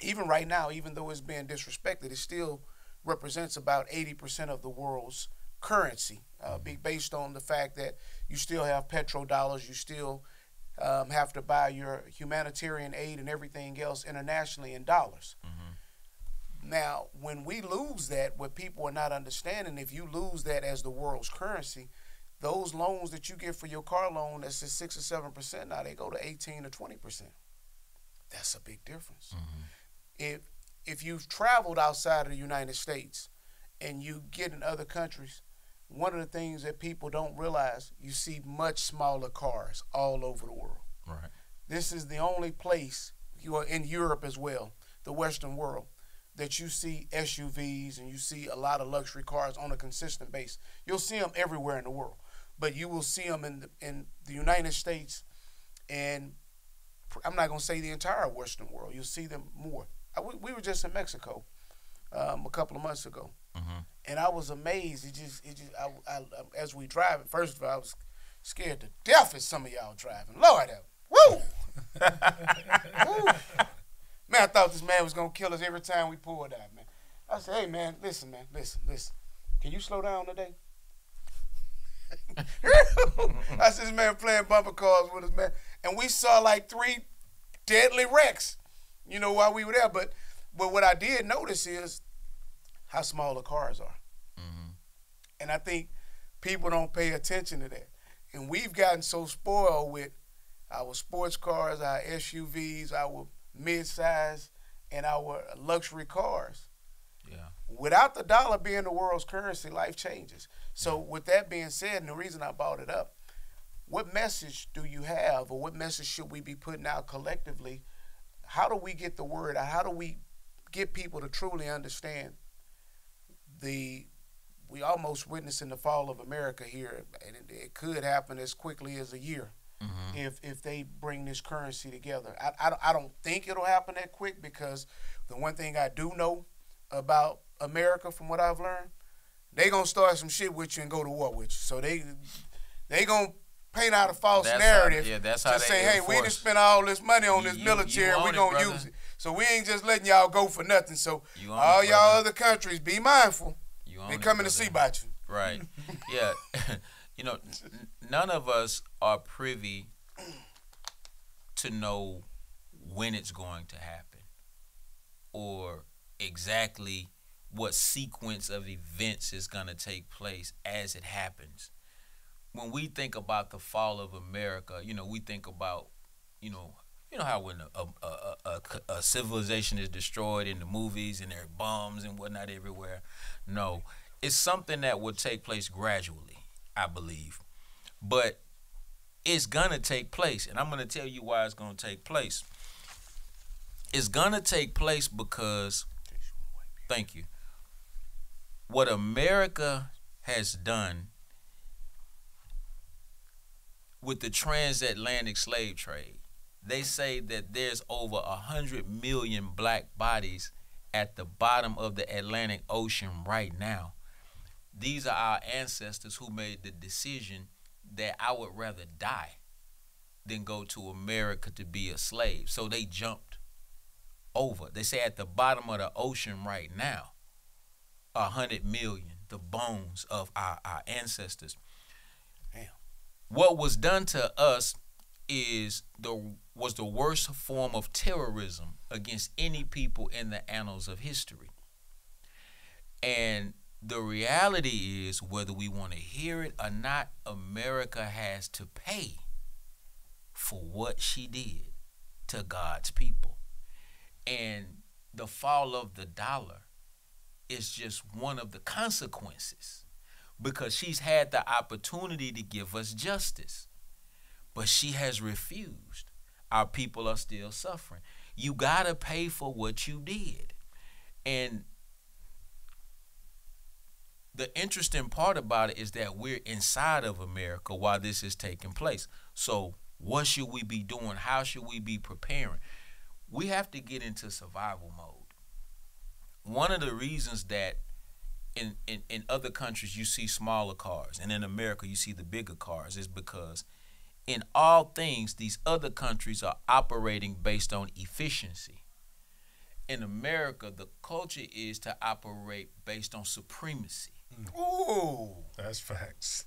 even right now, even though it's being disrespected, it still represents about 80% of the world's currency, based on the fact that you still have petrodollars, you still have to buy your humanitarian aid and everything else internationally in dollars. Now, when we lose that, what people are not understanding, if you lose that as the world's currency, those loans that you get for your car loan that's at 6 or 7%, now they go to 18 or 20%. That's a big difference. If you've traveled outside of the United States and you get in other countries, one of the things that people don't realize, you see much smaller cars all over the world. Right. This is the only place, you are in Europe as well, the Western world, that you see SUVs and you see a lot of luxury cars on a consistent basis. You'll see them everywhere in the world, but you will see them in the United States, and I'm not going to say the entire Western world. You'll see them more. We were just in Mexico a couple of months ago, and I was amazed. As we driving, first of all, I was scared to death as some of y'all driving. Lord, woo! Woo! Man, I thought this man was going to kill us every time we pulled out, man. I said, hey, man. Listen. Can you slow down today? I said, this man playing bumper cars with us, man. And we saw like 3 deadly wrecks, while we were there. But what I did notice is how small the cars are. And I think people don't pay attention to that. And we've gotten so spoiled with our sports cars, our SUVs, our mid-size, and our luxury cars. Yeah. Without the dollar being the world's currency, life changes. So with that being said, and the reason I brought it up, what message do you have, or what message should we be putting out collectively? How do we get the word out? How do we get people to truly understand we almost witnessing the fall of America here, and it could happen as quickly as a year. If they bring this currency together. I don't think it'll happen that quick, because the one thing I do know about America, from what I've learned, they gonna start some shit with you and go to war with you. So they gonna paint out a false narrative to say, hey, we just spent all this money on this military, and we gonna use it. So we ain't just letting y'all go for nothing. So all y'all other countries, be mindful. They coming to see about you. Right. Yeah. None of us are privy to know when it's going to happen, or exactly what sequence of events is going to take place as it happens. When we think about the fall of America, we think about, how when a civilization is destroyed in the movies and there are bombs and whatnot everywhere. No, it's something that will take place gradually, I believe. But it's going to take place, and I'm going to tell you why it's going to take place. It's going to take place because, thank you, what America has done with the transatlantic slave trade, they say that there's over 100 million black bodies at the bottom of the Atlantic Ocean right now. These are our ancestors who made the decision that I would rather die than go to America to be a slave. So they jumped over. They say at the bottom of the ocean right now, 100 million, the bones of our ancestors. Damn. What was done to us was the worst form of terrorism against any people in the annals of history. And the reality is, whether we want to hear it or not, America has to pay for what she did to God's people. And the fall of the dollar is just one of the consequences, because she's had the opportunity to give us justice, but she has refused. Our people are still suffering. You got to pay for what you did. And the interesting part about it is that we're inside of America while this is taking place. So what should we be doing? How should we be preparing? We have to get into survival mode. One of the reasons that in other countries you see smaller cars, and in America you see the bigger cars, is because in all things these other countries are operating based on efficiency. In America, the culture is to operate based on supremacy. Ooh. That's facts.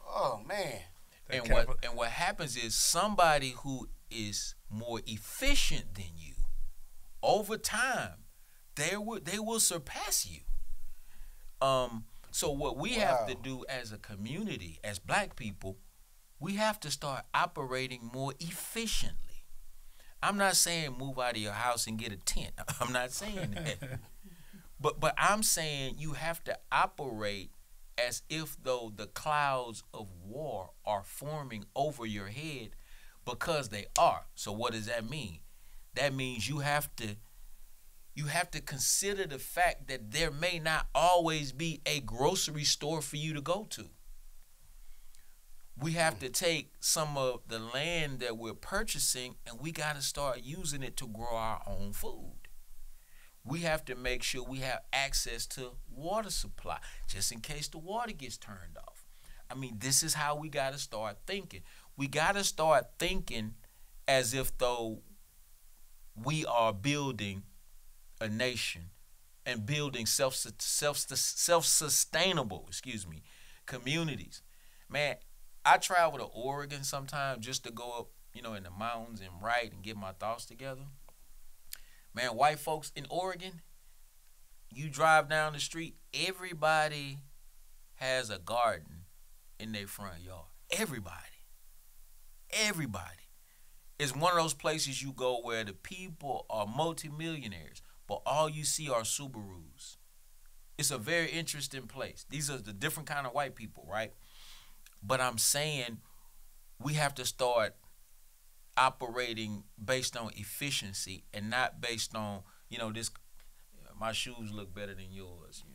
Oh man. And what happens is, somebody who is more efficient than you, over time, they will surpass you. So what we have to do as a community, as black people, we have to start operating more efficiently. I'm not saying move out of your house and get a tent. I'm not saying that. But I'm saying you have to operate as if though the clouds of war are forming over your head, because they are. So what does that mean? That means you have to consider the fact that there may not always be a grocery store for you to go to. We have to take some of the land that we're purchasing and we got to start using it to grow our own food. We have to make sure we have access to water supply, just in case the water gets turned off. I mean, this is how we got to start thinking. We got to start thinking as if though we are building a nation and building self-sustainable, communities. Man, I travel to Oregon sometimes just to go up, in the mountains and write and get my thoughts together. Man, white folks in Oregon, you drive down the street, everybody has a garden in their front yard. Everybody. It's one of those places you go where the people are multimillionaires, but all you see are Subarus. It's a very interesting place. These are the different kind of white people, right? But I'm saying we have to start operating based on efficiency and not based on, this, my shoes look better than yours.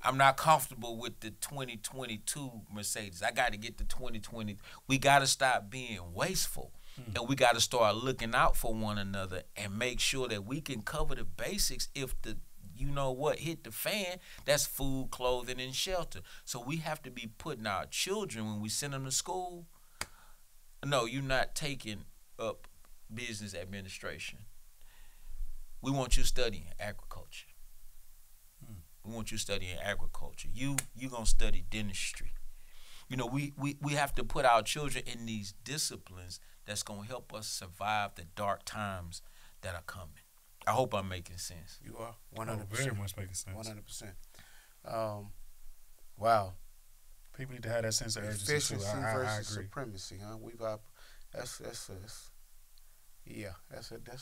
I'm not comfortable with the 2022 Mercedes. I got to get the 2020. We got to stop being wasteful. And we got to start looking out for one another and make sure that we can cover the basics if the hit the fan. That's food, clothing, and shelter. So we have to be putting our children, when we send them to school, no, you're not taking up business administration. We want you studying agriculture. We want you studying agriculture. You're going to study dentistry. We have to put our children in these disciplines that's going to help us survive the dark times that are coming. I hope I'm making sense. You are 100%. Very much making sense. 100%. Wow. People need to have that sense of urgency. Efficiency I versus agree. supremacy, huh? That's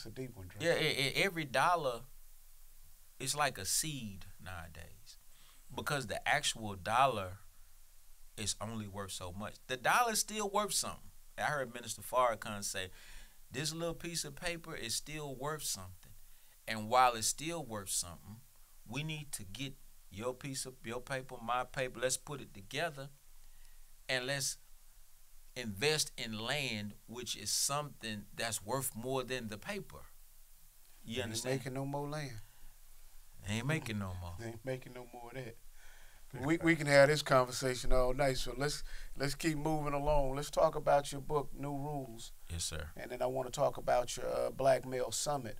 a deep one, Dre. Yeah, every dollar is like a seed nowadays, because the actual dollar is only worth so much. The dollar is still worth something. I heard Minister Farrakhan say, this little piece of paper is still worth something. And while it's still worth something, we need to get your paper, my paper, let's put it together and let's invest in land, which is something that's worth more than the paper. You understand? Ain't making no more land. They ain't making no more. They ain't making no more of that. we can have this conversation all night. So let's keep moving along. Let's talk about your book, New Rules. Yes, sir. And then I want to talk about your Black Male Summit.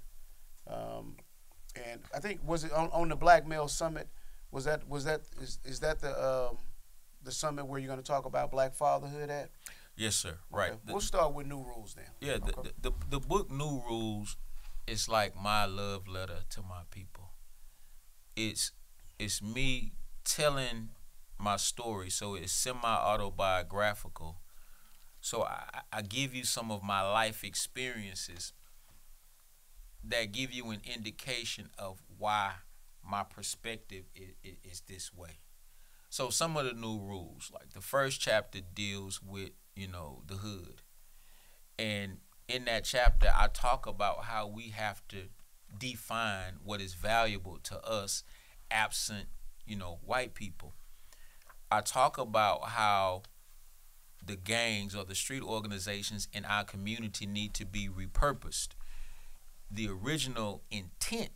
And I think was it on the Black Male Summit? Is that the summit where you're going to talk about Black fatherhood at? Yes, sir. Right. Okay. We'll start with New Rules then. Yeah. Okay. The book New Rules is like my love letter to my people. It's me telling my story, so it's semi-autobiographical. So I give you some of my life experiences that give you an indication of why my perspective is this way. So some of the new rules, like the first chapter deals with, the hood. And in that chapter, I talk about how we have to define what is valuable to us absent, white people. I talk about how the gangs or the street organizations in our community need to be repurposed. The original intent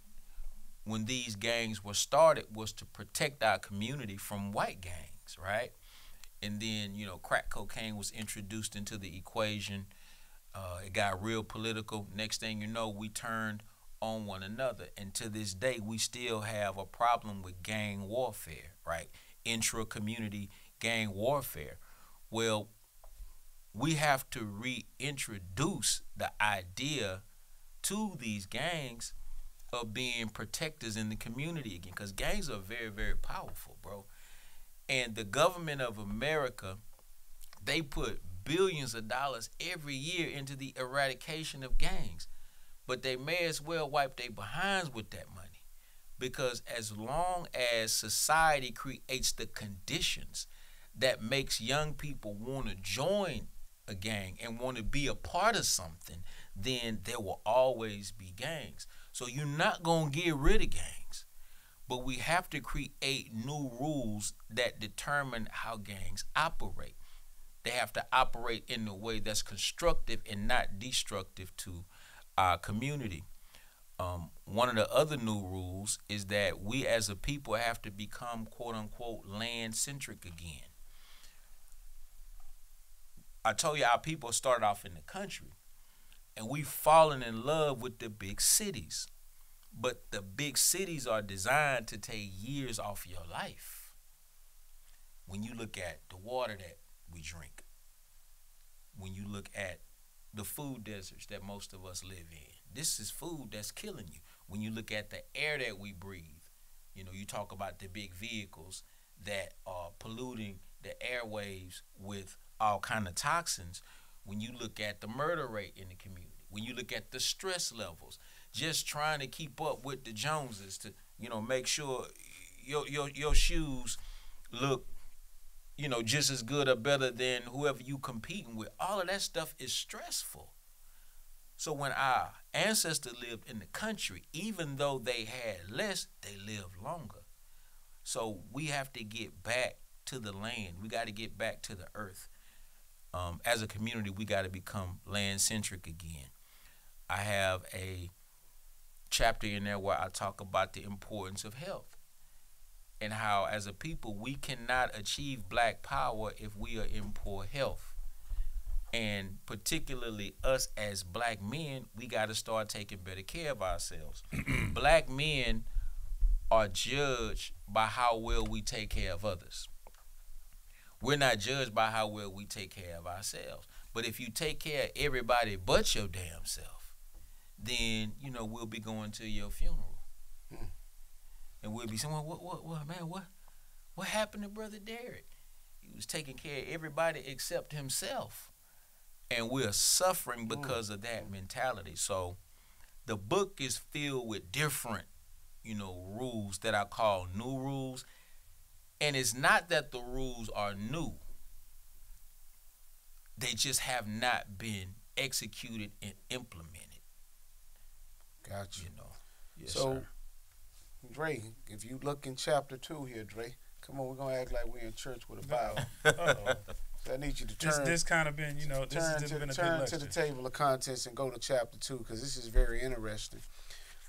when these gangs were started was to protect our community from white gangs, right? And then, crack cocaine was introduced into the equation. It got real political. Next thing you know, we turned on one another. And to this day, we still have a problem with gang warfare, right? Intra-community gang warfare. Well, we have to reintroduce the idea to these gangs of being protectors in the community again, because gangs are very, very powerful, bro. And the government of America, they put billions of dollars every year into the eradication of gangs, but they may as well wipe their behinds with that money, because as long as society creates the conditions that makes young people want to join a gang and want to be a part of something, then there will always be gangs. So you're not going to get rid of gangs, but we have to create new rules that determine how gangs operate. They have to operate in a way that's constructive and not destructive to our community. One of the other new rules is that we as a people have to become quote-unquote land-centric again. I told you our people started off in the country, and we've fallen in love with the big cities. But the big cities are designed to take years off your life. When you look at the water that we drink, when you look at the food deserts that most of us live in, this is food that's killing you. When you look at the air that we breathe, you talk about the big vehicles that are polluting the airwaves with all kind of toxins. When you look at the murder rate in the community, when you look at the stress levels, just trying to keep up with the Joneses to, make sure your shoes look, just as good or better than whoever you competing with. All of that stuff is stressful. So when our ancestors lived in the country, even though they had less, they lived longer. So we have to get back to the land. We got to get back to the earth. As a community, we got to become land-centric again. I have a chapter in there where I talk about the importance of health and how, as a people, we cannot achieve black power if we are in poor health. And particularly us as black men, we got to start taking better care of ourselves. Black men are judged by how well we take care of others. We're not judged by how well we take care of ourselves. But if you take care of everybody but your damn self, then, we'll be going to your funeral. And we'll be saying, what happened to Brother Deric? He was taking care of everybody except himself. And we're suffering because of that mentality. So the book is filled with different, rules that I call new rules. And it's not that the rules are new. They just have not been executed and implemented. Gotcha. Yes, so, sir. Dre, if you look in chapter 2 here, Dre, come on, we're going to act like we're in church with a Bible. So I need you to turn. This kind of been, this has been a good lecture. Turn to the table of contents and go to chapter 2, because this is very interesting.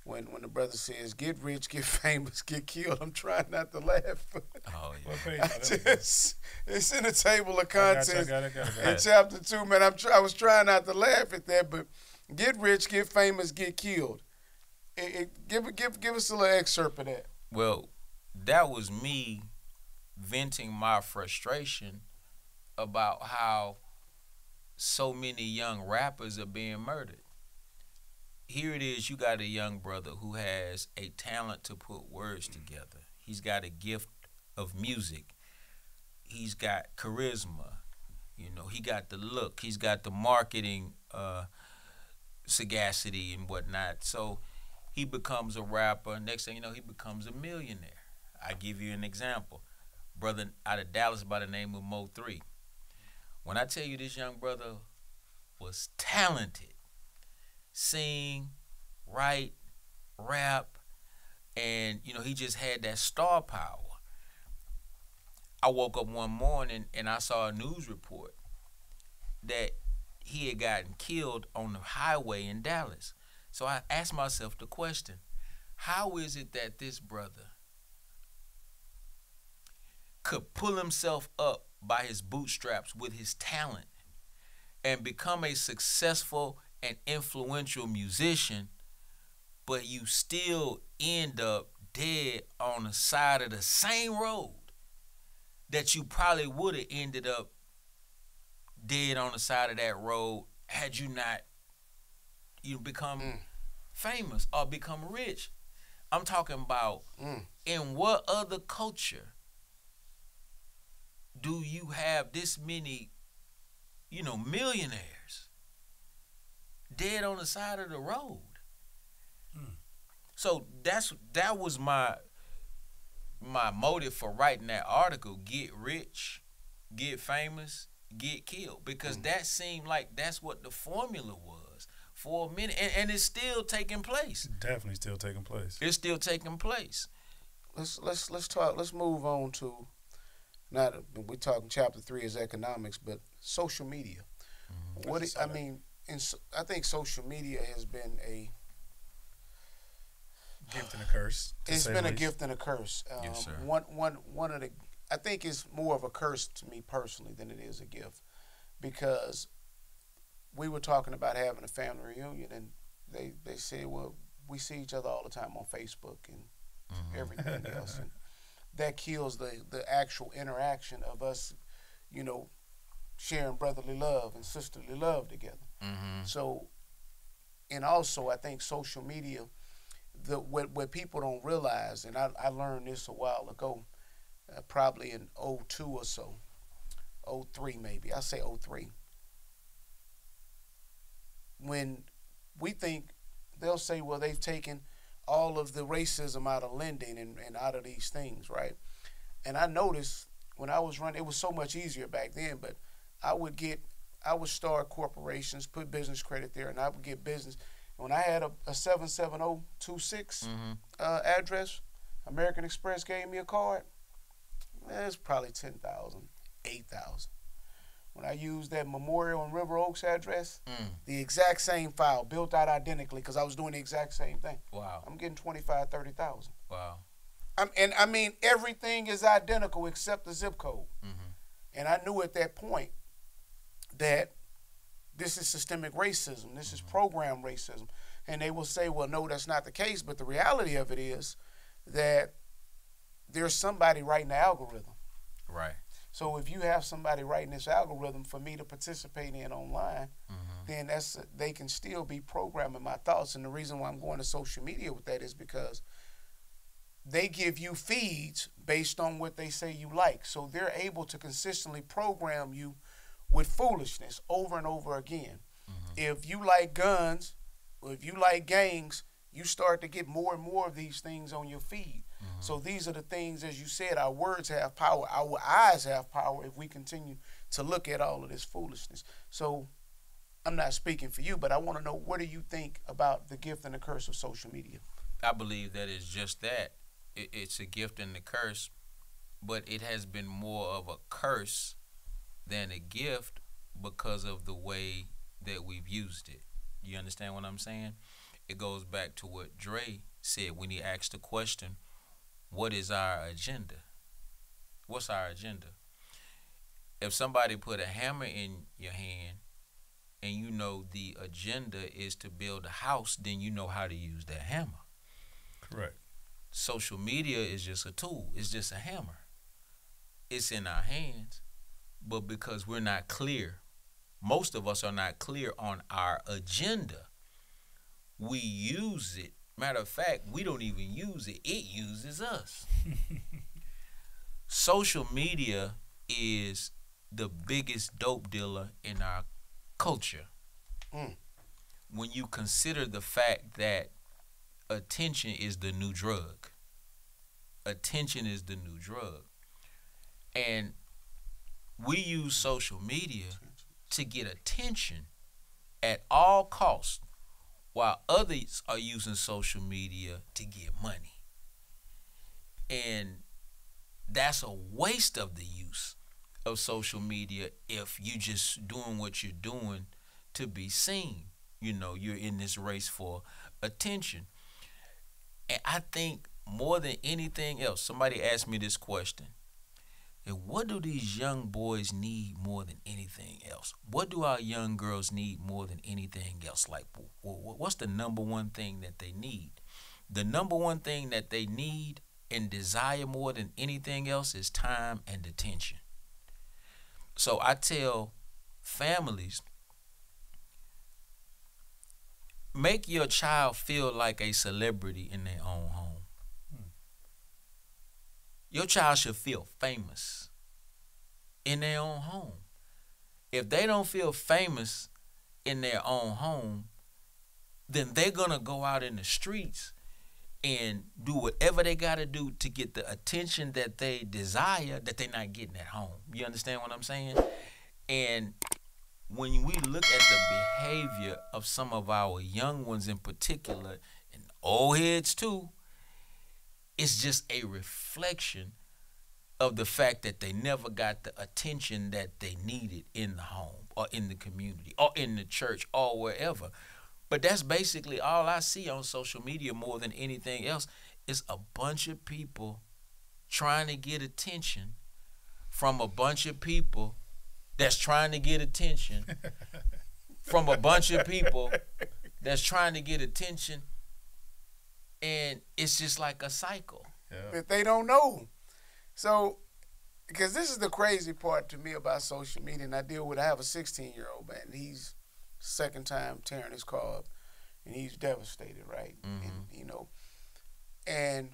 when the brother says, "Get rich, get famous, get killed." I'm trying not to laugh. Oh yeah. What page? I just, it's in the table of contents I got in it. chapter 2, man. I was trying not to laugh at that, but get rich, get famous, get killed. Give us a little excerpt of that. Well, that was me venting my frustration about how so many young rappers are being murdered. Here it is, you got a young brother who has a talent to put words together. He's got a gift of music. He's got charisma. You know, he got the look. He's got the marketing sagacity and whatnot. So he becomes a rapper. Next thing you know, he becomes a millionaire. I give you an example. Brother out of Dallas by the name of Mo3. When I tell you this young brother was talented, sing, write, rap, and you know he just had that star power. I woke up one morning and I saw a news report that he had gotten killed on the highway in Dallas. So I asked myself the question, how is it that this brother could pull himself up by his bootstraps with his talent and become a successful and influential musician, but you still end up dead on the side of the same road that you probably would have ended up dead on the side of that road had you not become famous or become rich. I'm talking about in what other culture do you have this many, millionaires dead on the side of the road? So that was my motive for writing that article: get rich, get famous, get killed, because that seemed like that's what the formula was for a minute, and it's still taking place. Definitely still taking place. It's still taking place. Let's talk. Let's move on to, not we're talking chapter 3 is economics, but social media. I think social media has been a gift and a curse. It's been a gift and a curse. Yes, sir. One of the, I think it's more of a curse to me personally than it is a gift, because we were talking about having a family reunion, and they said, well, we see each other all the time on Facebook and everything else, and that kills the actual interaction of us, sharing brotherly love and sisterly love together. So, and also I think social media, what people don't realize, and I learned this a while ago, probably in 02 or so, 03 maybe, I say 03. When we think, they'll say, well, they've taken all of the racism out of lending and out of these things, right? And I noticed when I was running, it was so much easier back then, but I would start corporations, put business credit there, and I would get business. When I had a 77026 address, American Express gave me a card. It's probably 10,000, 8,000. When I used that Memorial and River Oaks address, the exact same file, built out identically, because I was doing the exact same thing. Wow. I'm getting 25,000, 30,000. Wow. And everything is identical except the zip code. And I knew at that point that this is systemic racism. This is programmed racism. And they will say, well, no, that's not the case. But the reality of it is that there's somebody writing the algorithm. Right. So if you have somebody writing this algorithm for me to participate in online, then they can still be programming my thoughts. And the reason why I'm going to social media with that is because they give you feeds based on what they say you like. So they're able to consistently program you with foolishness over and over again. If you like guns, or if you like gangs, you start to get more and more of these things on your feed. So these are the things, as you said, our words have power, our eyes have power if we continue to look at all of this foolishness. So I'm not speaking for you, but I want to know, what do you think about the gift and the curse of social media? I believe that it's just that. It's a gift and a curse, but it has been more of a curse than a gift because of the way that we've used it. You understand what I'm saying? it goes back to what Dre said when he asked the question, what is our agenda? What's our agenda? If somebody put a hammer in your hand and you know the agenda is to build a house, then you know how to use that hammer. Correct. Social media is just a tool. It's just a hammer. It's in our hands, but because we're not clear, most of us are not clear on our agenda, we use it. Matter of fact, we don't even use it. It uses us. Social media is the biggest dope dealer in our culture. When you consider the fact that attention is the new drug. Attention is the new drug. And we use social media to get attention at all costs, while others are using social media to get money. And that's a waste of the use of social media if you just doing what you're doing to be seen. You know, you're in this race for attention. And I think more than anything else, somebody asked me this question. And what do these young boys need more than anything else? What do our young girls need more than anything else? Like, what's the number one thing that they need? The number one thing that they need and desire more than anything else is time and attention. So I tell families, make your child feel like a celebrity in their own home. Your child should feel famous in their own home. If they don't feel famous in their own home, then they're going to go out in the streets and do whatever they got to do to get the attention that they desire that they're not getting at home. You understand what I'm saying? And when we look at the behavior of some of our young ones in particular, and old heads too, it's just a reflection of the fact that they never got the attention that they needed in the home or in the community or in the church or wherever. But that's basically all I see on social media more than anything else is a bunch of people trying to get attention from a bunch of people that's trying to get attention from a bunch of people that's trying to get attention. And it's just like a cycle. Yeah. If they don't know. So, because this is the crazy part to me about social media, and I have a 16-year-old, man, and he's second time tearing his car up, and he's devastated, right? Mm-hmm. And, you know, and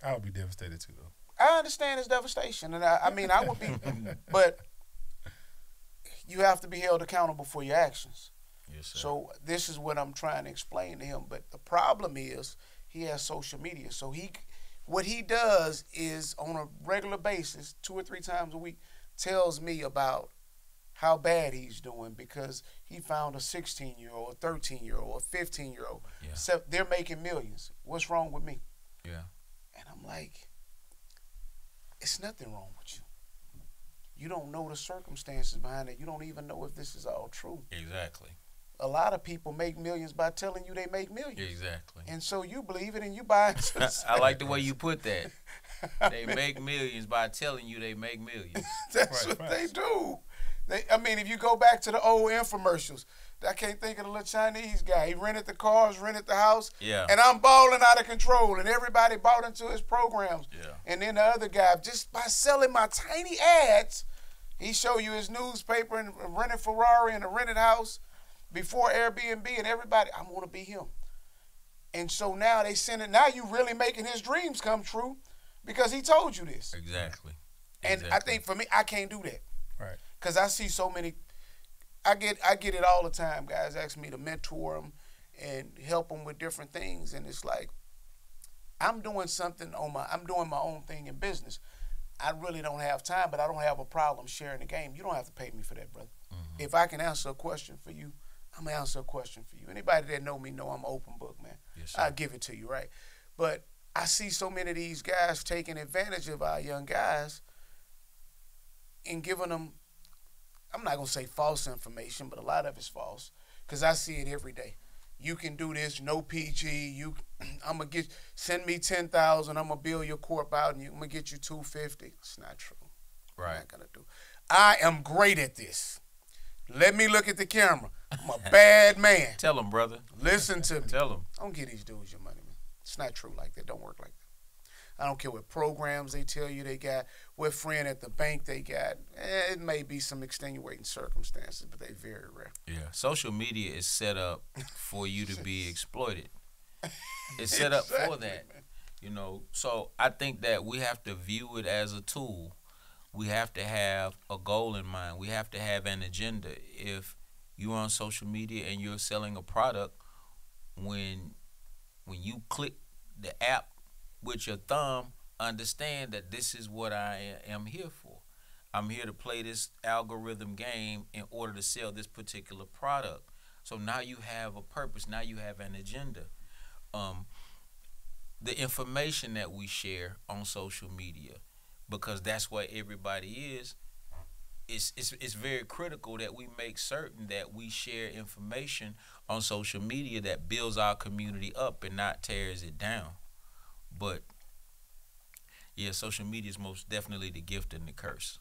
I would be devastated too, though. I understand his devastation, and I mean, I would be, but you have to be held accountable for your actions. Yes, sir. So this is what I'm trying to explain to him, but the problem is, he has social media. So what he does is on a regular basis, 2 or 3 times a week, tells me about how bad he's doing because he found a 16-year-old, a 13-year-old, a 15-year-old. Yeah. So they're making millions. What's wrong with me? Yeah. And I'm like, it's nothing wrong with you. You don't know the circumstances behind it. You don't even know if this is all true. Exactly. A lot of people make millions by telling you they make millions. Exactly. And so you believe it and you buy it. I like the way you put that. They make millions by telling you they make millions. That's right, what they do. I mean, if you go back to the old infomercials, I can't think of the little Chinese guy. He rented the cars, rented the house, yeah. And I'm balling out of control. And everybody bought into his programs. Yeah. And then the other guy, just by selling my tiny ads, he show you his newspaper and a rented Ferrari and a rented house. Before Airbnb and everybody, I want to be him. And so now they send it. Now you really making his dreams come true because he told you this. Exactly. And I think for me, I can't do that. Right. Because I see so many. I get it all the time. Guys ask me to mentor them and help them with different things, and it's like I'm doing my own thing in business. I really don't have time, but I don't have a problem sharing the game. You don't have to pay me for that, brother. Mm-hmm. If I can answer a question for you, I'm going to answer a question for you. Anybody that know me know I'm an open book, man. Yes, sir. I'll give it to you, right? But I see so many of these guys taking advantage of our young guys and giving them, I'm not going to say false information, but a lot of it's false because I see it every day. you can do this, no PG. I'm gonna send me 10,000. I'm gonna bill your corp out, and I'm gonna get you 250. It's not true. Right. I'm not gonna do. I am great at this. Let me look at the camera. I'm a bad man. Tell them, brother. Listen to me. Tell them. Don't give these dudes your money, man. It's not true like that. Don't work like that. I don't care what programs they tell you they got, what friend at the bank they got. It may be some extenuating circumstances, but they very rare. Yeah. Social media is set up for you to be exploited. It's set up for that. You know, so I think that we have to view it as a tool. We have to have a goal in mind. We have to have an agenda. If you're on social media and you're selling a product, when you click the app with your thumb, understand that this is what I am here for. I'm here to play this algorithm game in order to sell this particular product. So now you have a purpose. Now you have an agenda. The information that we share on social media, because that's where everybody is, it's very critical that we make certain that we share information on social media that builds our community up and not tears it down. But yeah, social media is most definitely the gift and the curse.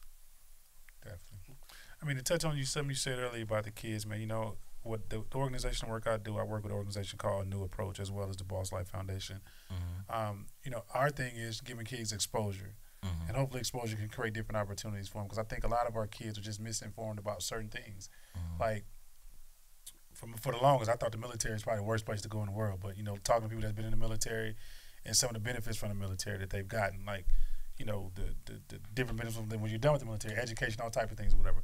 Definitely. I mean, to touch on something you said earlier about the kids, man, you know, what the organizational work I do, I work with an organization called New Approach as well as the Boss Life Foundation. Mm-hmm. You know, our thing is giving kids exposure. Mm-hmm. And hopefully exposure can create different opportunities for them, because I think a lot of our kids are just misinformed about certain things. Mm-hmm. Like, for the longest, I thought the military is probably the worst place to go in the world. But, you know, talking to people that's been in the military and some of the benefits from the military that they've gotten, like, you know, the different benefits from when you're done with the military, education, all type of things, whatever.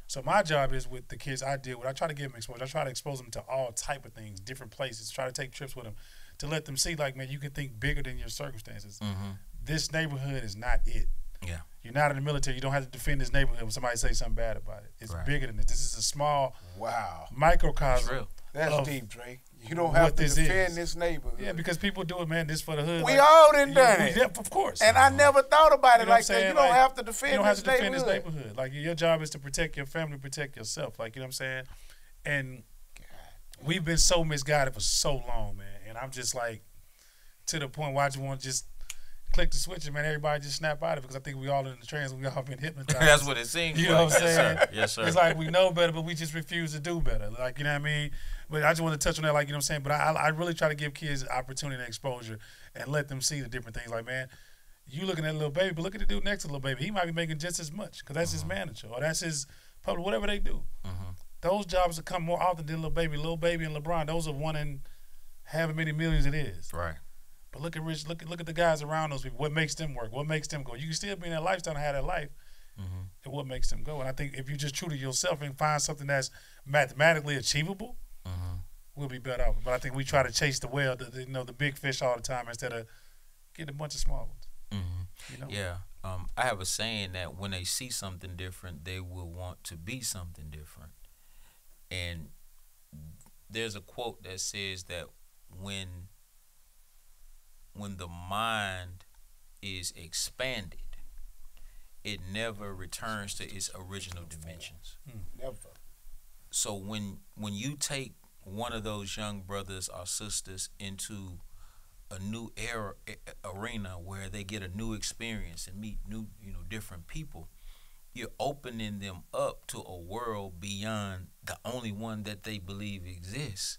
So my job is with the kids I deal with, I try to give them exposure. I try to expose them to all type of things, different places, try to take trips with them to let them see, like, man, you can think bigger than your circumstances. Mm-hmm. This neighborhood is not it. Yeah. You're not in the military. You don't have to defend this neighborhood when somebody says something bad about it. It's Right. bigger than this. This is a small Wow. microcosm. That's real. That's deep, Dre. You don't have to defend this neighborhood. Yeah, because people do it, man. This for the hood. We all done done it. Yeah, of course. And I never thought about it what I'm like that. You saying? don't Like, have to defend you don't have to this defend this neighborhood. neighborhood. Like, your job is to protect your family, protect yourself. Like, you know what I'm saying? And we've been so misguided for so long, man. And I'm just like, to the point where I just want to just click the switch and, man, everybody just snap out of it, because I think we all in the trance, we all been hypnotized. That's what it seems You know like. what I'm saying? Yes, sir. Yes, sir. It's like we know better, but we just refuse to do better. Like, you know what I mean? But I just want to touch on that, like, you know what I'm saying? But I really try to give kids opportunity and exposure and let them see the different things. Like, man, you looking at a little baby, but look at the dude next to the little baby. He might be making just as much, because that's his manager or that's his public, whatever they do. Mm-hmm. Those jobs will come more often than Little Baby and LeBron. Those are one in however many millions it is. Right. But look at Rich. Look at the guys around those people. What makes them work? What makes them go? You can still be in that lifestyle and have that life, Mm-hmm. and what makes them go? And I think if you just true to yourself and find something that's mathematically achievable, Mm-hmm. we'll be better off. But I think we try to chase the whale, the big fish all the time instead of getting a bunch of small ones. Mm-hmm. You know? Yeah. I have a saying that when they see something different, they will want to be something different. And there's a quote that says that when the mind is expanded, it never returns to its original dimensions. Never. So when you take one of those young brothers or sisters into a new arena where they get a new experience and meet new, different people, you're opening them up to a world beyond the only one that they believe exists.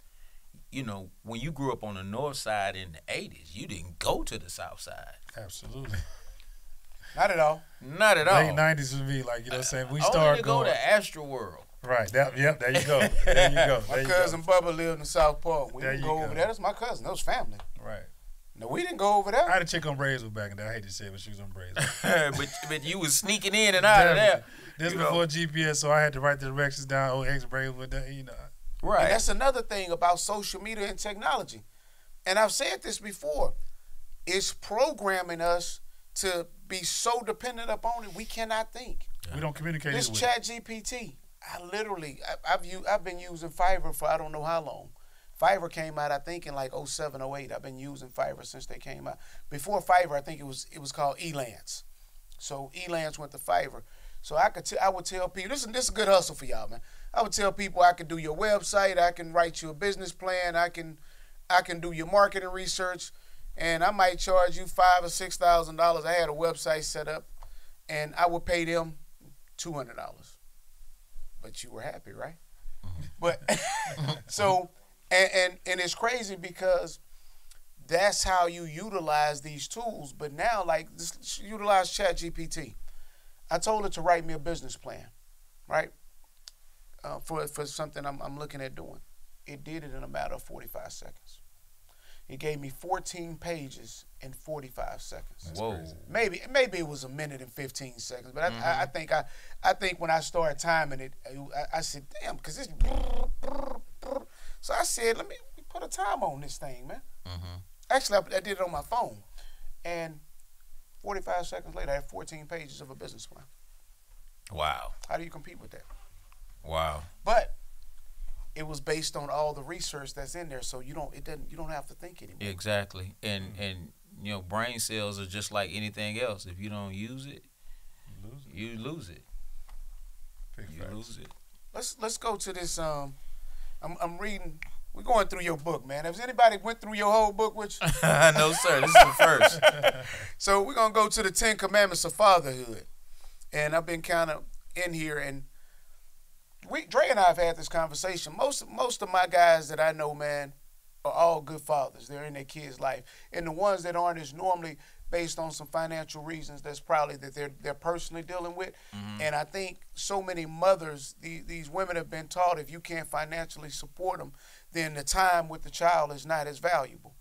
You know, when you grew up on the north side in the 80s, you didn't go to the south side. Absolutely. Not at all. Not at all. Late 90s would be like, you know what I'm saying? We Only start to go going. to Astroworld. Right. There you go. There you go. My cousin Bubba lived in South Park. We There didn't you go go. over there. That's my cousin. That was family. Right. No, we didn't go over there. I had a chick on Braeswood back in the day. I hate to say it, but she was on Braeswood. but you was sneaking in and out of there. This you before know. GPS, so I had to write the directions down. Oh, ex Braeswood, Right. And that's another thing about social media and technology. And I've said this before. It's programming us to be so dependent upon it, we cannot think. We don't communicate This with Chat GPT, I've been using Fiverr for I don't know how long. Fiverr came out, I think, in like 07, 08. I've been using Fiverr since they came out. Before Fiverr, I think it was called Elance. So Elance went to Fiverr. So I would tell people, this is a good hustle for y'all, man. I would tell people I can do your website, I can write you a business plan, I can do your marketing research, and I might charge you $5,000 or $6,000. I had a website set up, and I would pay them $200. But you were happy, right? But so, and it's crazy because that's how you utilize these tools. But now, like, utilize ChatGPT. I told it to write me a business plan, right? For something I'm looking at doing. It did it in a matter of 45 seconds. It gave me 14 pages in 45 seconds. Whoa. Maybe it was a minute and 15 seconds, but I think when I started timing it, I said, damn, because it's. So I said, let me put a time on this thing, man. Actually, I did it on my phone, and 45 seconds later, I had 14 pages of a business plan. Wow. How do you compete with that? Wow. But it was based on all the research that's in there, so you don't have to think anymore. Exactly. And you know, brain cells are just like anything else. If you don't use it, you lose it. You lose it. Let's go to this. I'm reading. We're going through your book, man. Has anybody went through your whole book with you? No, sir. This is the first. So we're gonna go to the 10 Commandments of Fatherhood, and I've been kind of in here, and Dre and I have had this conversation. Most of my guys that I know, man, are all good fathers. They're in their kids' life, and the ones that aren't is normally based on some financial reasons. That's probably that they're personally dealing with. And I think so many mothers, these women have been taught if you can't financially support them, then the time with the child is not as valuable.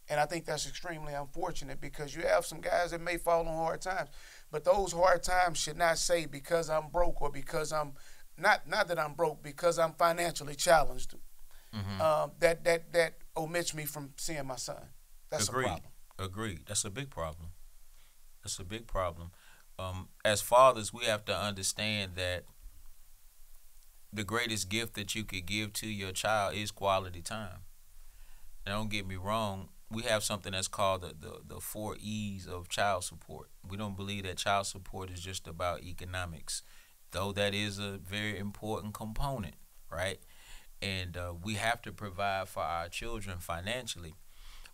And I think that's extremely unfortunate because you have some guys that may fall on hard times, but those hard times should not say because I'm broke or because I'm not that I'm broke, because I'm financially challenged. That omits me from seeing my son. That's a problem. Agreed. That's a big problem. That's a big problem. As fathers, we have to understand that the greatest gift that you could give to your child is quality time. Now, don't get me wrong. We have something that's called the 4 E's of child support. We don't believe that child support is just about economics, though that is a very important component, right? And we have to provide for our children financially.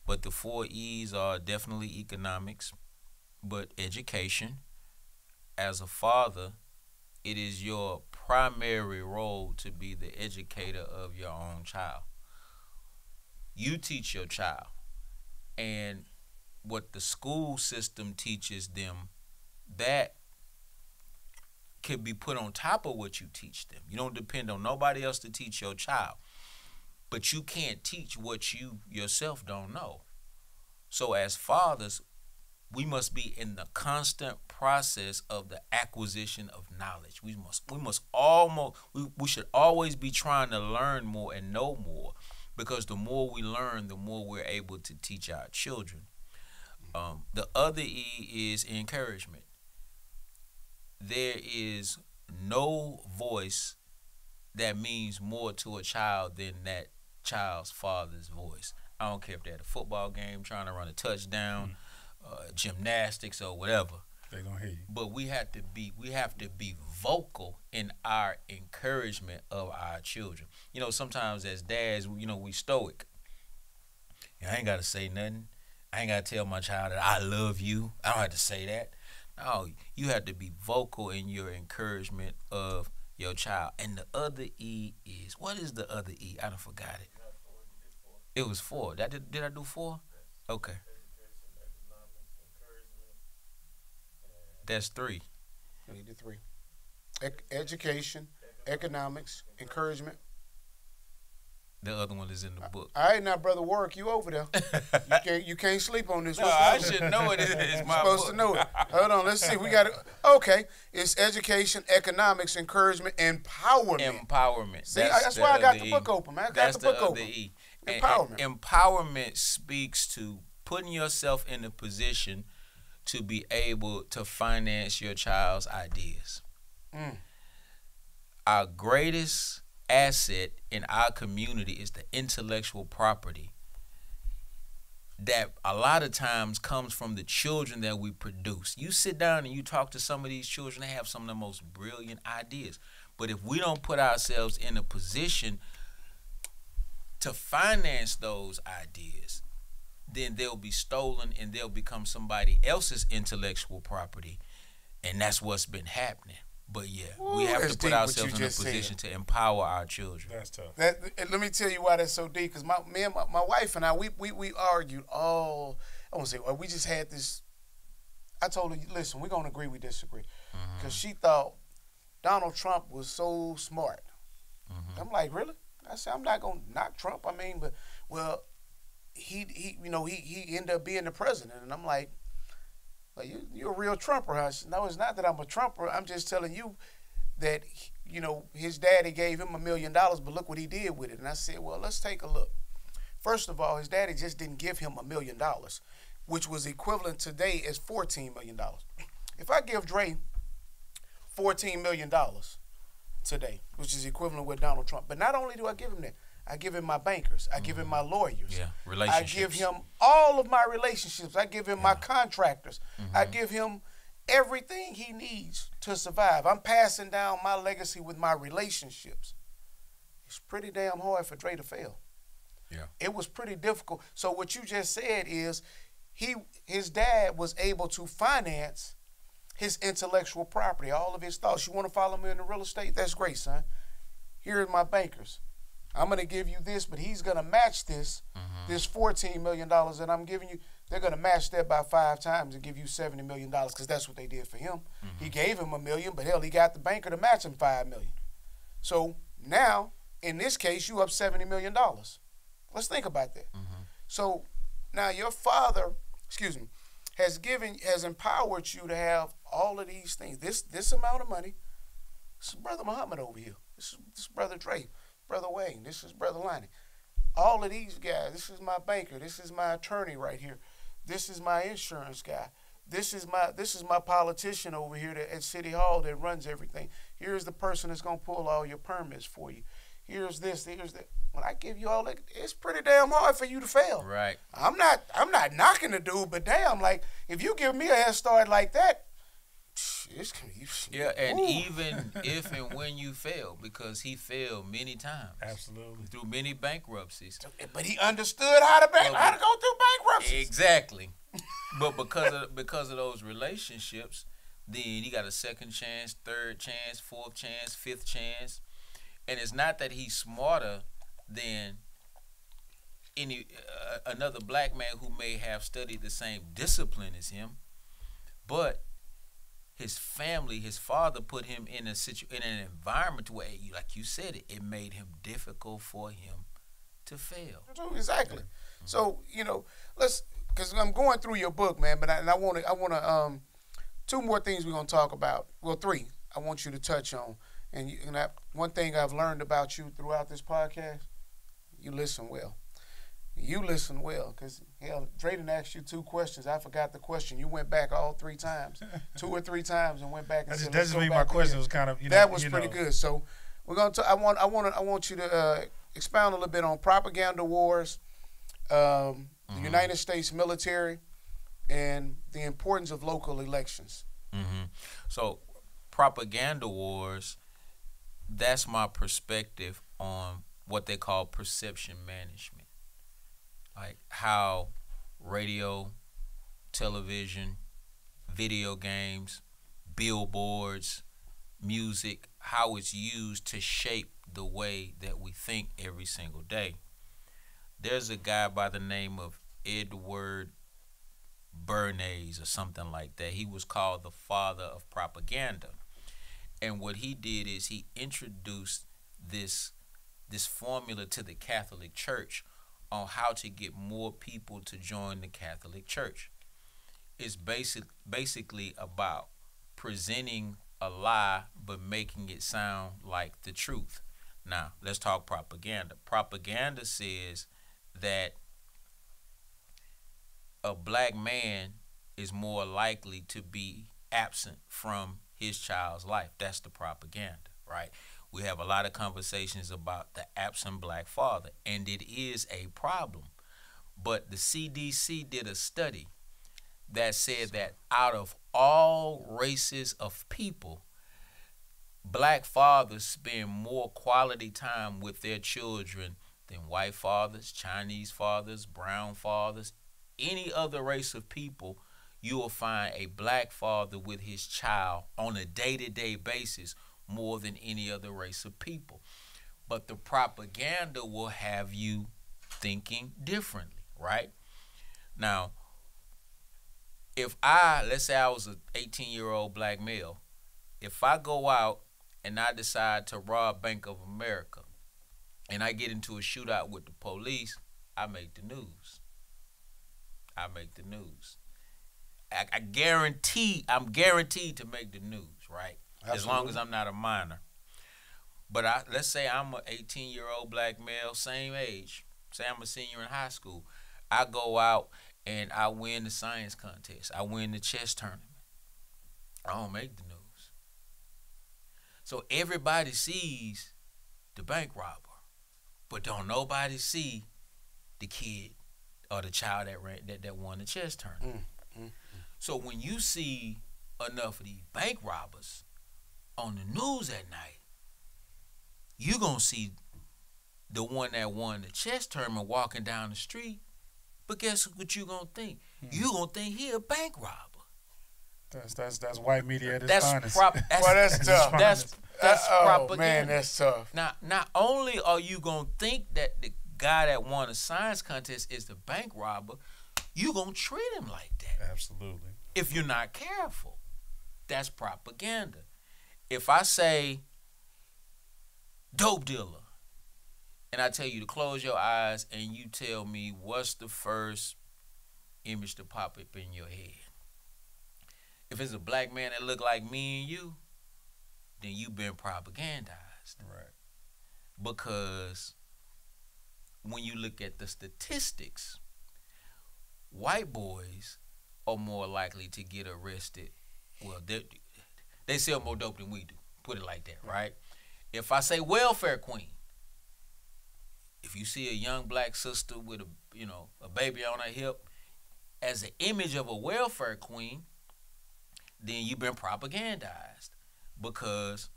But the 4 E's are definitely economics, but education. As a father, it is your primary role to be the educator of your own child. You teach your child, and what the school system teaches them, that could be put on top of what you teach them. You don't depend on nobody else to teach your child, but you can't teach what you yourself don't know. So as fathers, we must be in the constant process of the acquisition of knowledge. We should always be trying to learn more and know more, because the more we learn, the more we're able to teach our children. The other E is encouragement. There is no voice that means more to a child than that child's father's voice. I don't care if they're at a football game trying to run a touchdown, gymnastics or whatever. They're gonna hear you. But we have to be vocal in our encouragement of our children. You know, sometimes as dads, we stoic. I ain't gotta say nothing. I ain't gotta tell my child that I love you. I don't have to say that. No, you have to be vocal in your encouragement of your child. And the other E is, what is the other E? I done forgot it. It was 4. Did I do 4? Okay. That's 3. You did 3. Education, economics, encouragement. The other one is in the book. All right, now, Brother Warwick, you over there. You can't sleep on this. No, I should know it. It's my supposed book. to know it. Hold on, let's see. We got it. Okay, it's education, economics, encouragement, empowerment. Empowerment. See, that's why I got the book open, man. I got the book open. E. Empowerment. And empowerment speaks to putting yourself in a position to be able to finance your child's ideas. Our greatest asset in our community is the intellectual property that a lot of times comes from the children that we produce. You sit down and you talk to some of these children, they have some of the most brilliant ideas. But if we don't put ourselves in a position to finance those ideas, then they'll be stolen and they'll become somebody else's intellectual property. And that's what's been happening. But yeah, we have to put ourselves in a position to empower our children. That's tough. Let me tell you why that's so deep. Because my wife and I, we argued all. I won't say we just had this. I told her, listen, we're gonna agree, we disagree, because she thought Donald Trump was so smart. I'm like, really? I said, I'm not gonna knock Trump. I mean, but well, he ended up being the president, and I'm like. You're a real Trumper, huh? No, it's not that I'm a Trumper. I'm just telling you that, his daddy gave him $1 million, but look what he did with it. And I said, well, let's take a look. First of all, his daddy just didn't give him $1 million, which was equivalent today as $14 million. If I give Dre $14 million today, which is equivalent with Donald Trump, but not only do I give him that, I give him my bankers. I give him my lawyers. Yeah, relationships. I give him all of my relationships. I give him my contractors. I give him everything he needs to survive. I'm passing down my legacy with my relationships. It's pretty damn hard for Dre to fail. Yeah. It was pretty difficult. So what you just said is his dad was able to finance his intellectual property, all of his thoughts. You want to follow me in the real estate? That's great, son. Here are my bankers. I'm going to give you this, but he's going to match this $14 million that I'm giving you. They're going to match that by 5 times and give you $70 million because that's what they did for him. He gave him $1 million, but hell, he got the banker to match him $5 million. So now, in this case, you up $70 million. Let's think about that. So now your father, has empowered you to have all of these things. This amount of money. This is Brother Muhammad over here. This is Brother Dre. Brother Wayne, this is Brother Lonnie. All of these guys, this is my banker, this is my attorney right here. This is my insurance guy. This is my politician over here at City Hall that runs everything. Here's the person that's gonna pull all your permits for you. Here's this, here's that. When I give you all that, it's pretty damn hard for you to fail. Right. I'm not knocking the dude, but damn, like if you give me a head start like that, yeah, and even if and when you fail, because he failed many times. Absolutely. Through many bankruptcies. But he understood how to go through bankruptcies. Exactly. But because of those relationships, then he got a second chance, third chance, fourth chance, fifth chance. And it's not that he's smarter than any another black man who may have studied the same discipline as him, but his family, his father put him in an environment where, like you said, it made him difficult for him to fail. Exactly. So because I'm going through your book, man, but I want to 2 more things we're gonna talk about. Well, 3. I want you to touch on, and one thing I've learned about you throughout this podcast, you listen well. You listen well, because hell, Drayden asked you 2 questions. I forgot the question. You went back all 3 times, 2 or 3 times, and went back and said, "That just made my question was kind of that was pretty good." So we're gonna. I want you to expound a little bit on propaganda wars, the United States military, and the importance of local elections. So, propaganda wars. That's my perspective on what they call perception management. Like how radio, television, video games, billboards, music, how it's used to shape the way that we think every single day. There's a guy by the name of Edward Bernays or something like that. He was called the father of propaganda. And what he did is he introduced this formula to the Catholic Church on how to get more people to join the Catholic Church. It's basically about presenting a lie but making it sound like the truth. Now, let's talk propaganda. Propaganda says that a black man is more likely to be absent from his child's life. That's the propaganda, right? We have a lot of conversations about the absent black father, and it is a problem. But the CDC did a study that said that out of all races of people, black fathers spend more quality time with their children than white fathers, Chinese fathers, brown fathers, any other race of people. You will find a black father with his child on a day-to-day basis more than any other race of people. But the propaganda will have you thinking differently, right? Now, let's say I was an 18-year-old black male, if I go out and I decide to rob Bank of America and I get into a shootout with the police, I make the news. I make the news. I'm guaranteed to make the news, right? Absolutely. As long as I'm not a minor. But let's say I'm an 18-year-old black male, same age. Say I'm a senior in high school. I go out and I win the science contest. I win the chess tournament. I don't make the news. So everybody sees the bank robber, but don't nobody see the kid or the child that won the chess tournament. So when you see enough of these bank robbers on the news at night, you gonna see the one that won the chess tournament walking down the street. But guess what you gonna think? You gonna think he a bank robber. That's white media at its That's finest. That's tough. That's propaganda. Man, that's tough. Now, not only are you gonna think that the guy that won a science contest is the bank robber, you gonna treat him like that. Absolutely. If you're not careful, that's propaganda. If I say dope dealer, and I tell you to close your eyes and you tell me what's the first image to pop up in your head. If it's a black man that look like me and you, then you've been propagandized. Right. Because when you look at the statistics, white boys are more likely to get arrested. Well, they sell more dope than we do. Put it like that, right? If I say welfare queen, if you see a young black sister with a baby on her hip as an image of a welfare queen, then you've been propagandized, because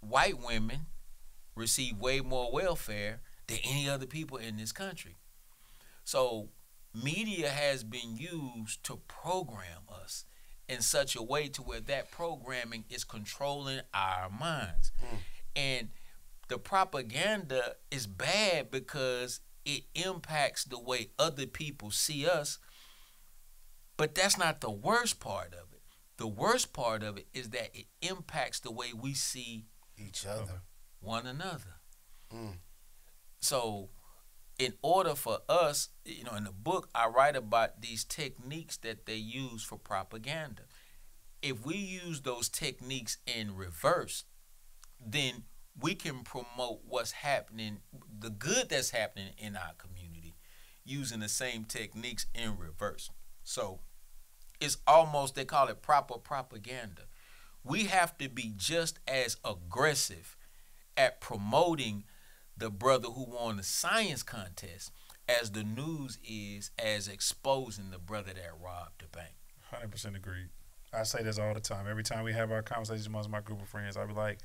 white women receive way more welfare than any other people in this country. So media has been used to program us in such a way to where that programming is controlling our minds. And the propaganda is bad because it impacts the way other people see us. But that's not the worst part of it. The worst part of it is that it impacts the way we see each other, one another. So in order for us, in the book, I write about these techniques that they use for propaganda. If we use those techniques in reverse, then we can promote what's happening, the good that's happening in our community, using the same techniques in reverse. So it's almost, they call it proper propaganda. We have to be just as aggressive at promoting the brother who won the science contest as the news is as exposing the brother that robbed the bank. 100% agreed. I say this all the time. Every time we have our conversations amongst my group of friends, I be like,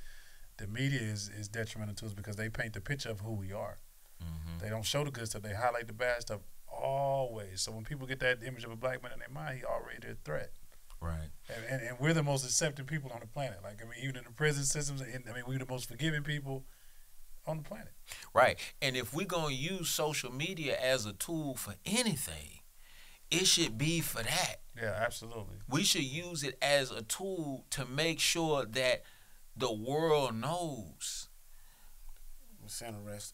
the media is detrimental to us because they paint the picture of who we are. They don't show the good stuff. They highlight the bad stuff always. So when people get that image of a black man in their mind, he already a threat. Right. And we're the most accepting people on the planet. Like, even in the prison systems, we're the most forgiving people on the planet. Right. And if we're going to use social media as a tool for anything, it should be for that. Yeah, absolutely. We should use it as a tool to make sure that the world knows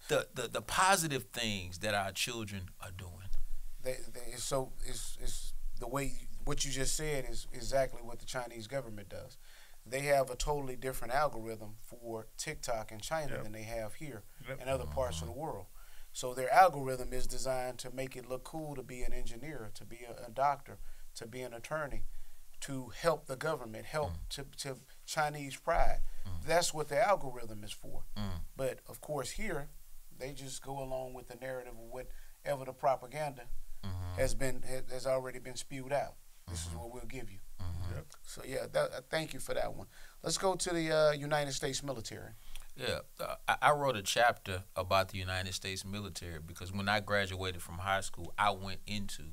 the positive things that our children are doing. It's the way what you just said is exactly what the Chinese government does. They have a totally different algorithm for TikTok in China than they have here in other parts of the world. So their algorithm is designed to make it look cool to be an engineer, to be a doctor, to be an attorney, to help the government, to Chinese pride. That's what the algorithm is for. But of course here, they just go along with the narrative of whatever the propaganda has already been spewed out. This is what we'll give you. Yep. So yeah, thank you for that one. Let's go to the United States military. Yeah, I wrote a chapter about the United States military because when I graduated from high school, I went into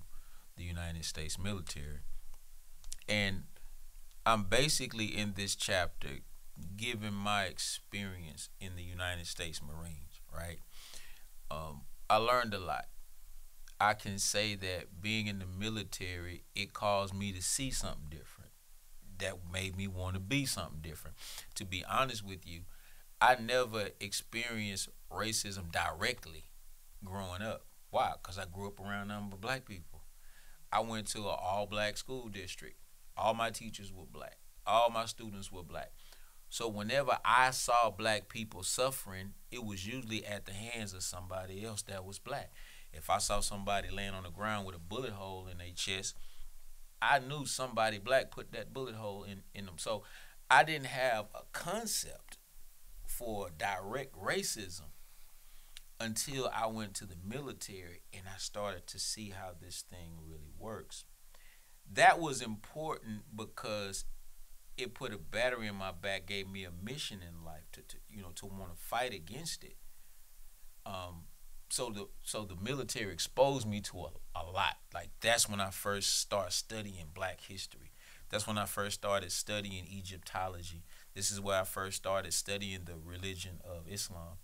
the United States military. And I'm basically in this chapter giving my experience in the United States Marines, right? I learned a lot. I can say that being in the military, it caused me to see something different. That made me want to be something different. To be honest with you, I never experienced racism directly growing up. Why? Because I grew up around a number of black people. I went to an all-black school district. All my teachers were black. All my students were black. So whenever I saw black people suffering, it was usually at the hands of somebody else that was black. If I saw somebody laying on the ground with a bullet hole in their chest, I knew somebody black put that bullet hole in them. So I didn't have a concept for direct racism until I went to the military and I started to see how this thing really works. That was important because it put a battery in my back, gave me a mission in life to want to fight against it. So the military exposed me to a lot. Like that's when I first started studying black history. That's when I first started studying Egyptology. This is where I first started studying the religion of Islam.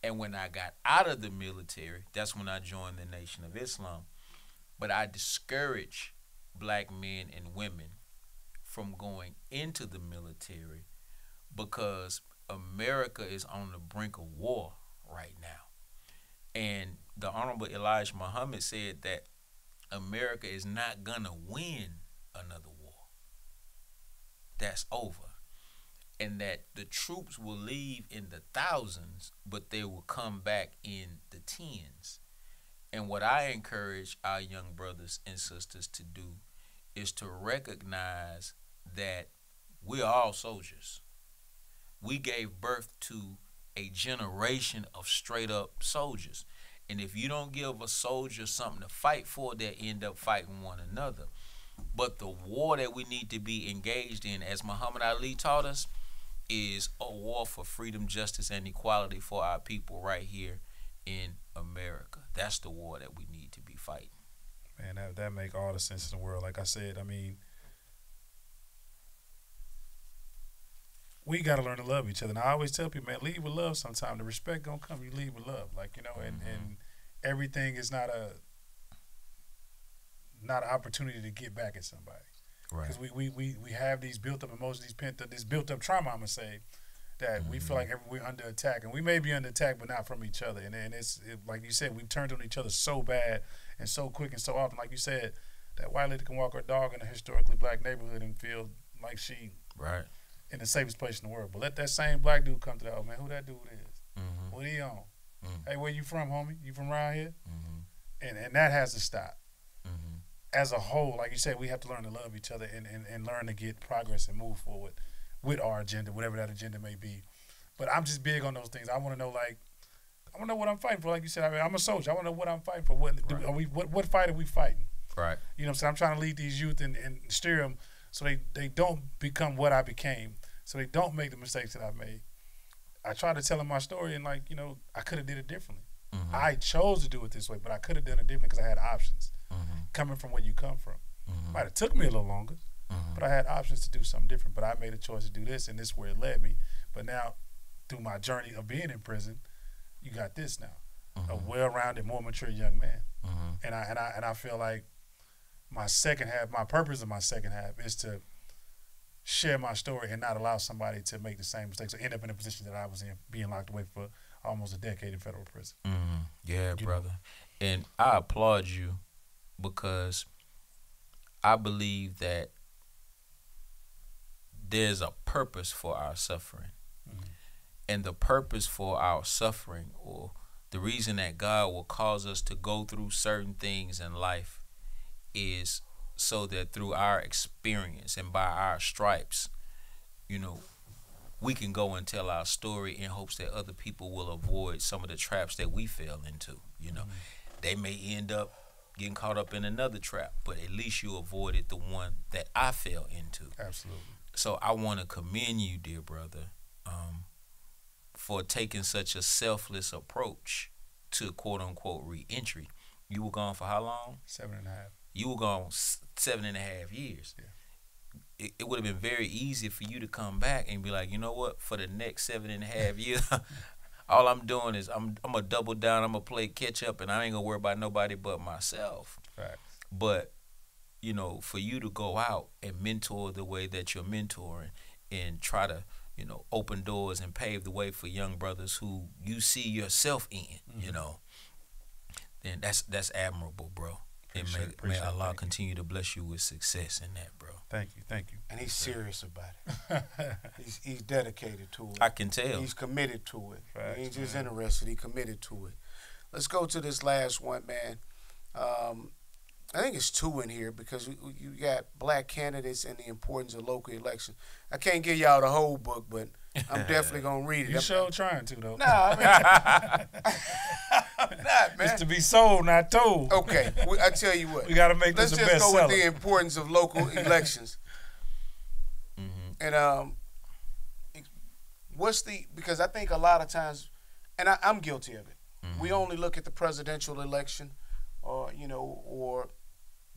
And when I got out of the military, that's when I joined the Nation of Islam. But I discourage black men and women from going into the military because America is on the brink of war right now. And the Honorable Elijah Muhammad said that America is not going to win another war. That's over. And that the troops will leave in the thousands, but they will come back in the tens. And what I encourage our young brothers and sisters to do is to recognize that we're all soldiers. We gave birth to a generation of straight up soldiers. And if you don't give a soldier something to fight for, they'll end up fighting one another. But the war that we need to be engaged in, as Muhammad Ali taught us, is a war for freedom, justice, and equality for our people right here in America. That's the war that we need to be fighting. Man, that make all the sense in the world. Like I said, I mean, we got to learn to love each other. And I always tell people, man, lead with love sometime. The respect going to come. You lead with love. Like, and everything is not an opportunity to get back at somebody. Right. Because we have these built up emotions, this built up trauma, I'm going to say, that we feel like we're under attack. And we may be under attack, but not from each other. And it's like you said, we've turned on each other so bad and so quick and so often. Like you said, that white lady can walk her dog in a historically black neighborhood and feel like she right in the safest place in the world. But let that same black dude come to that, oh man, who that dude is? What he on? Hey, where you from, homie? You from around here? And that has to stop. As a whole, like you said, we have to learn to love each other and learn to get progress and move forward with our agenda, whatever that agenda may be. But I'm just big on those things. I want to know, what I'm fighting for. Like you said, I mean, I'm a soldier. I want to know what I'm fighting for. What fight are we fighting? Right. You know what I'm saying? I'm trying to lead these youth and steer them so they don't become what I became, so they don't make the mistakes that I've made. I try to tell them my story, and I could have did it differently. I chose to do it this way, but I could have done it differently because I had options. Coming from where you come from. Might have took me a little longer, but I had options to do something different. But I made a choice to do this, and this is where it led me. But now, through my journey of being in prison, you got this now, a well-rounded, more mature young man. And I feel like my purpose of my second half is to share my story and not allow somebody to make the same mistakes or end up in a position that I was in, being locked away for almost a decade in federal prison. Yeah, brother. And I applaud you because I believe that there's a purpose for our suffering. And the purpose for our suffering, or the reason that God will cause us to go through certain things in life, is so that through our experience and by our stripes, we can go and tell our story in hopes that other people will avoid some of the traps that we fell into. They may end up getting caught up in another trap, but at least you avoided the one that I fell into. Absolutely. So I want to commend you, dear brother, for taking such a selfless approach to quote unquote reentry. You were gone for how long? 7.5. You were gone 7.5 years. Yeah. It would have been very easy for you to come back and be like, you know what, for the next 7.5 years, all I'm doing is I'm gonna double down, I'm gonna play catch up, and I ain't gonna worry about nobody but myself. Facts. But, you know, for you to go out and mentor the way that you're mentoring and try to, you know, open doors and pave the way for young brothers who you see yourself in, you know, then that's admirable, bro. And may Allah continue to bless you with success in that, bro. Thank you. And he's serious about it. he's dedicated to it. I can tell. He's committed to it. Facts, He ain't just man. interested. He committed to it. Let's go to this last one, man. I think it's two in here because you got black candidates and the importance of local elections. I can't give y'all the whole book, but I'm definitely gonna read it. You sure trying to though. Nah, I mean, I'm not, man. It's to be sold, not told. Okay, I tell you what. We got to make Let's this a just go bestseller. with the importance of local elections. And because I think a lot of times, and I'm guilty of it. We only look at the presidential election, or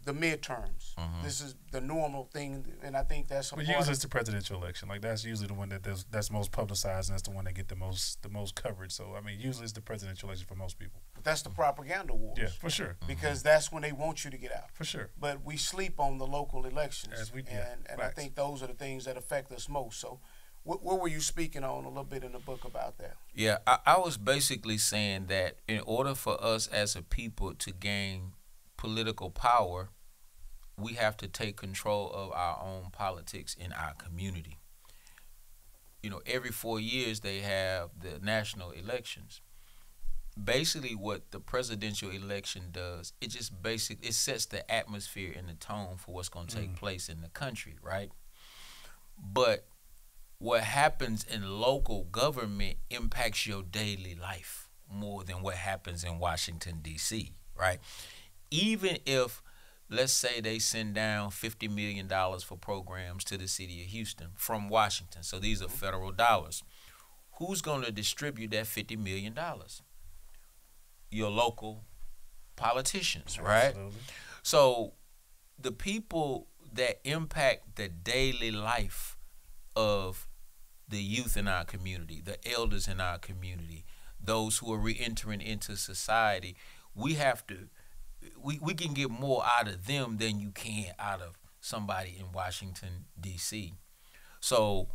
the midterms. This is the normal thing, and I think that's. But usually it's the presidential election. Like that's usually the one that's most publicized, and that's the one that get the most coverage. So I mean, usually it's the presidential election for most people. But that's the propaganda wars. Yeah, for sure. Because that's when they want you to get out. For sure. But we sleep on the local elections, and I facts. think those are the things that affect us most. So, what were you speaking on a little bit in the book about that? Yeah, I was basically saying that in order for us as a people to gain political power, we have to take control of our own politics in our community. You know, every 4 years they have the national elections. Basically what the presidential election does, it sets the atmosphere and the tone for what's going to take place in the country, right? But what happens in local government impacts your daily life more than what happens in Washington, D.C., right? Even if, let's say they send down $50 million for programs to the city of Houston from Washington. So these are federal dollars. Who's going to distribute that $50 million? Your local politicians, right? Absolutely. So the people that impact the daily life of the youth in our community, the elders in our community, those who are re-entering into society, we can get more out of them than you can out of somebody in Washington, D.C. So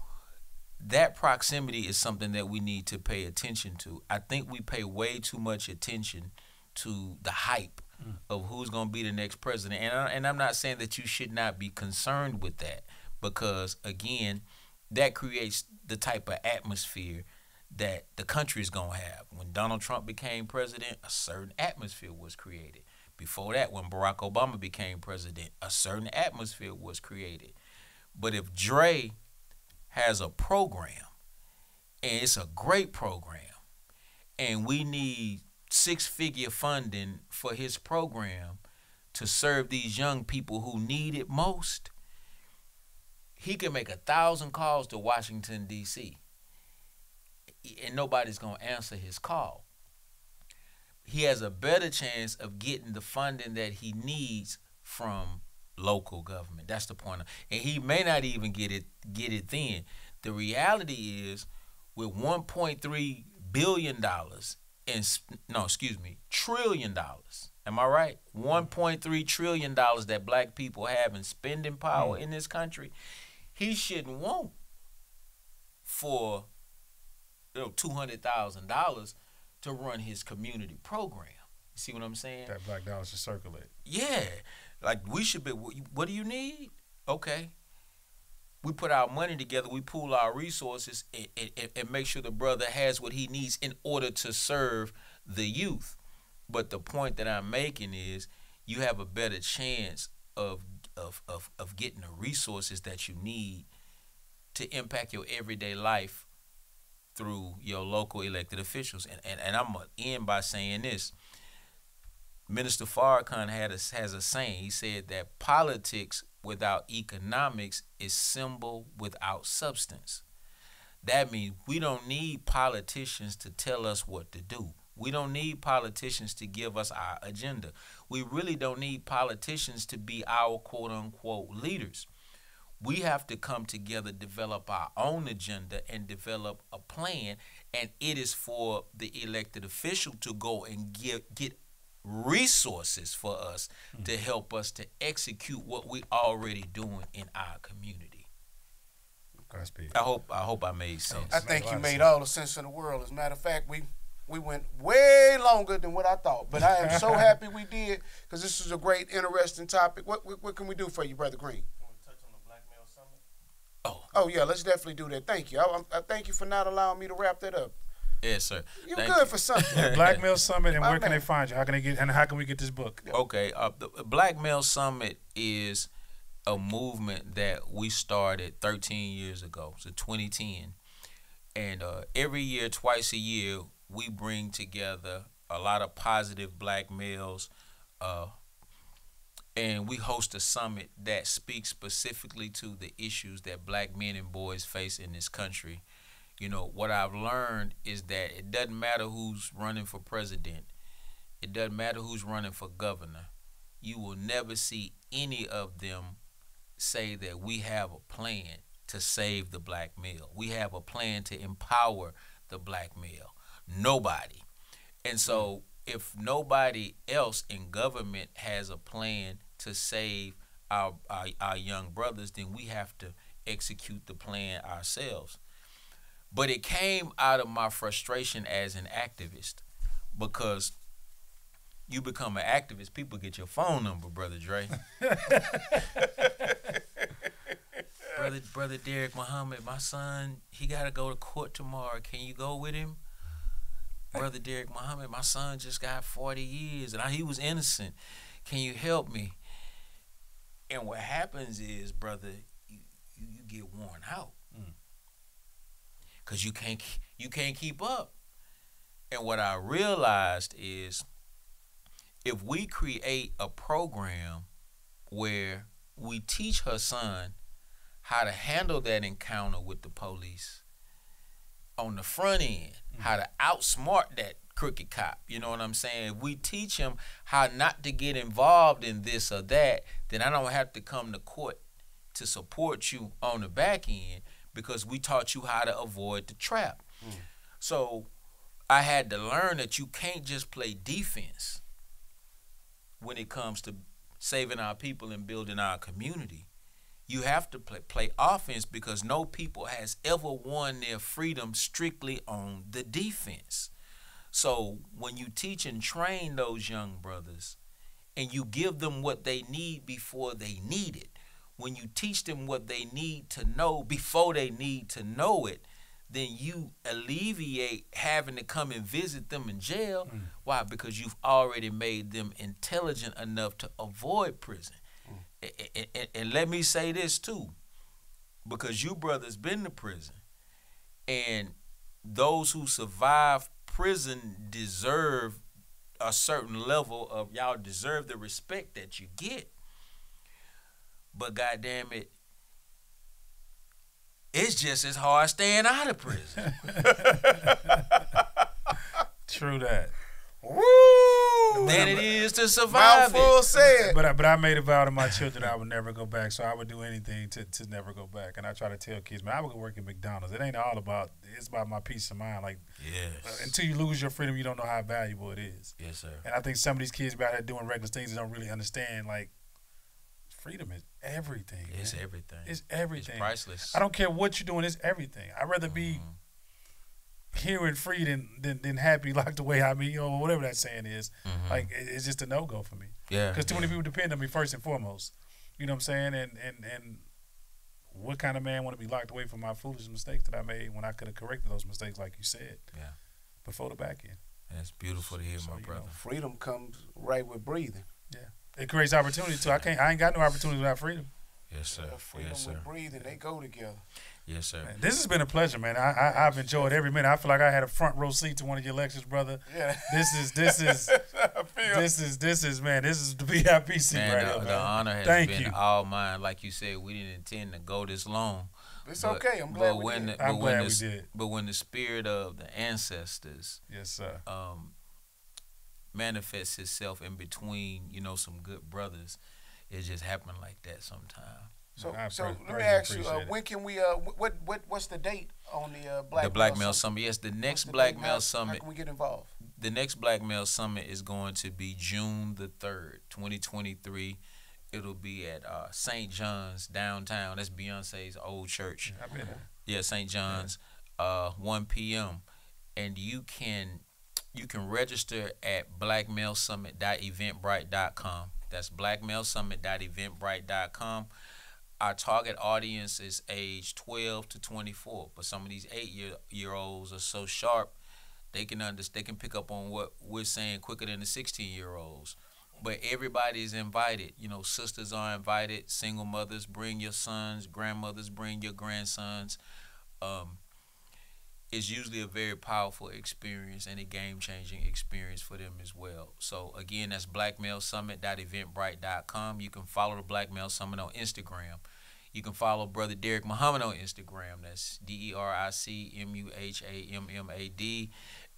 that proximity is something that we need to pay attention to. I think we pay way too much attention to the hype of who's going to be the next president. And I'm not saying that you should not be concerned with that because, again, that creates the type of atmosphere that the country is going to have. When Donald Trump became president, a certain atmosphere was created. Before that, when Barack Obama became president, a certain atmosphere was created. But if Dre has a program, and it's a great program, and we need 6-figure funding for his program to serve these young people who need it most, he can make 1,000 calls to Washington, D.C., and nobody's going to answer his call. He has a better chance of getting the funding that he needs from local government. That's the point. And he may not even get it then. The reality is, with $1.3 billion trillion dollars. Am I right? $1.3 trillion that black people have in spending power in this country. He shouldn't want for $200,000 to run his community program. You see what I'm saying? That black dollar should circulate. Yeah. Like we should be, what do you need? Okay. We put our money together, we pool our resources and make sure the brother has what he needs in order to serve the youth. But the point that I'm making is you have a better chance of getting the resources that you need to impact your everyday life through your local elected officials. And I'm going to end by saying this. Minister Farrakhan has a saying. He said that politics without economics is symbol without substance. That means we don't need politicians to tell us what to do. We don't need politicians to give us our agenda. We really don't need politicians to be our quote-unquote leaders. We have to come together, develop our own agenda, and develop a plan, and it is for the elected official to go and get resources for us to help us to execute what we already doing in our community. I hope I made sense. I think you made all the sense in the world. As a matter of fact, we went way longer than what I thought, but I am so happy we did, because this is a great, interesting topic. What can we do for you, Brother Green? Can we touch on the Black Male Summit? Oh yeah, let's definitely do that. Thank you. I thank you for not allowing me to wrap that up. Yes, sir. You're good for something. Black Male Summit, and where can they find you? How can we get this book? Okay, the Black Male Summit is a movement that we started 13 years ago, so 2010. And every year, twice a year, we bring together a lot of positive black males, and we host a summit that speaks specifically to the issues that black men and boys face in this country. You know, what I've learned is that it doesn't matter who's running for president. It doesn't matter who's running for governor. You will never see any of them say that we have a plan to save the black male. We have a plan to empower the black male. Nobody. And so if nobody else in government has a plan to save our young brothers, then we have to execute the plan ourselves. But it came out of my frustration as an activist, because you become an activist, people get your phone number, Brother Dre. Brother Deric Muhammad, my son, he got to go to court tomorrow. Can you go with him? Brother Deric Muhammad, my son just got 40 years, and he was innocent. Can you help me? And what happens is, brother, you get worn out. Because you can't keep up. And what I realized is, if we create a program where we teach her son how to handle that encounter with the police on the front end, how to outsmart that crooked cop, you know what I'm saying? If we teach him how not to get involved in this or that, then I don't have to come to court to support you on the back end, because we taught you how to avoid the trap. So I had to learn that you can't just play defense when it comes to saving our people and building our community. You have to play offense, because no people has ever won their freedom strictly on the defense. So when you teach and train those young brothers, and you give them what they need before they need it, when you teach them what they need to know before they need to know it, then you alleviate having to come and visit them in jail. Why? Because you've already made them intelligent enough to avoid prison. And let me say this too, because you brothers been to prison, and those who survive prison deserve a certain level of, y'all deserve the respect that you get. But goddamn it, it's just as hard staying out of prison. True that. Woo! Than it is to survive Mouthful it. said. But I made a vow to my children I would never go back, so I would do anything to never go back. And I try to tell kids, man, I would go work at McDonald's. It ain't all about, it's about my peace of mind. Like, Yes. until you lose your freedom, you don't know how valuable it is. Yes, sir. And I think some of these kids out here doing reckless things, they don't really understand, like, freedom is everything. It's man. everything. It's everything. It's priceless. I don't care what you're doing, it's everything. I'd rather be here and free than happy, locked away, or whatever that saying is. Like, it's just a no-go for me. Yeah. Because too many people depend on me first and foremost. You know what I'm saying? And what kind of man want to be locked away from my foolish mistakes that I made when I could have corrected those mistakes, like you said, before the back end? That's beautiful to hear, my brother. Freedom comes right with breathing. Yeah. It creates opportunity, too. I ain't got no opportunity without freedom. Yes, sir. Freedom Yes, sir. with breathing, they go together. Yes, sir. Man, this has been a pleasure, man. I've enjoyed every minute. I feel like I had a front row seat to one of your lectures, brother. Yeah. This is this is the VIP seat Man, right here, man. the honor has Thank been you. all mine. Like you said, we didn't intend to go this long. It's okay. I'm glad we did. I'm glad we did. But when the spirit of the ancestors Yes, sir. manifests itself in between, some good brothers, it just happened like that sometimes. So I let me ask you, when can we? What's the date on the Black Male Summit? Yes, the next Black Male Summit. How can we get involved? The next Black Male Summit is going to be June the 3rd, 2023. It'll be at St. John's downtown. That's Beyonce's old church. I've been there. Yeah, St. John's, 1 p.m. And you can register at blackmalesummit.eventbrite.com. That's blackmalesummit.eventbrite.com. Our target audience is age 12 to 24, but some of these 8-year-olds are so sharp they can pick up on what we're saying quicker than the 16-year-olds. But everybody is invited. Sisters are invited. Single mothers, bring your sons. Grandmothers, bring your grandsons. It's usually a very powerful experience and a game-changing experience for them as well. So, again, that's blackmalesummit.eventbrite.com. You can follow the Black Male Summit on Instagram. You can follow Brother Deric Muhammad on Instagram. That's DericMuhammad.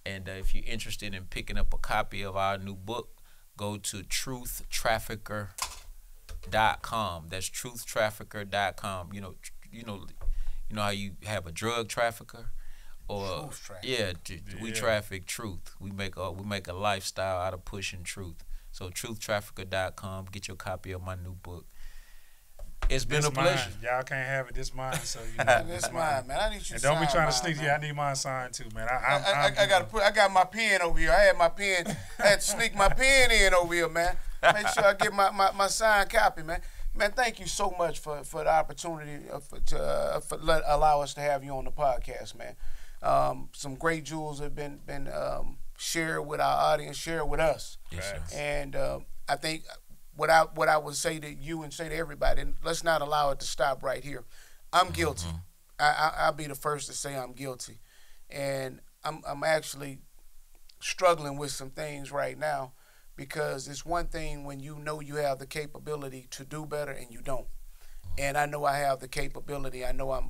And if you're interested in picking up a copy of our new book, go to truthtrafficker.com. That's truthtrafficker.com. You know how you have a drug trafficker? Or we traffic truth. We make a lifestyle out of pushing truth. So truthtrafficker.com. Get your copy of my new book. It's been a pleasure. Y'all can't have it. This mine, so This mine, man. I need you. And don't be trying to sneak. Yeah, I need mine signed too, man. I got my pen over here. I had my pen. I had to sneak my pen in over here, man. Make sure I get my signed copy, man. Man, thank you so much for the opportunity to allow us to have you on the podcast, man. Some great jewels have been shared with our audience, shared with us. Yes, sir. And I think what I would say to you and say to everybody, and let's not allow it to stop right here. I'm guilty. I'll be the first to say I'm guilty, and I'm actually struggling with some things right now, because it's one thing when you know you have the capability to do better and you don't. And I know I have the capability. I know I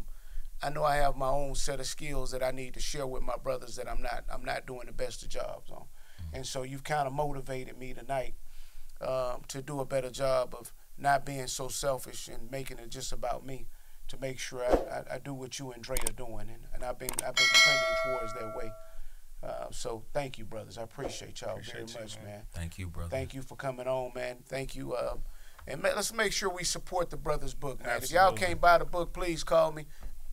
have my own set of skills that I need to share with my brothers that I'm not doing the best of jobs on. And so you've kind of motivated me tonight to do a better job of not being so selfish and making it just about me, to make sure I do what you and Dre are doing, and I've been trending towards that way. So thank you, brothers. I appreciate y'all very much, man. Thank you, brother. Thank you for coming on, man. Thank you. And let's make sure we support the brothers' book, man. Absolutely. If y'all can't buy the book, please call me.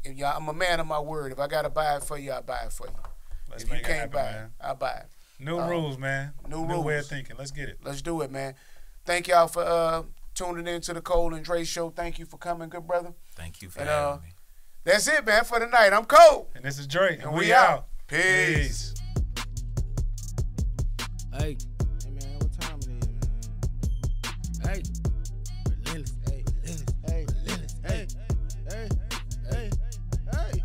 If y'all, I'm a man of my word. If I gotta buy it for you, I'll buy it for you. Let's if you make it can't happen, buy man. it, I'll buy it. New rules, man. New way rules. of thinking. Let's get it. Let's do it, man. Thank y'all for tuning in to the Cole and Dre show. Thank you for coming, good brother. Thank you for And having me. that's it, man, for the night. I'm Cole. And this is Dre. And we out. Peace. Hey. Hey, man, what time it is, man? Hey. Relentless. Hey. Hey. Hey. Hey. Hey. Hey.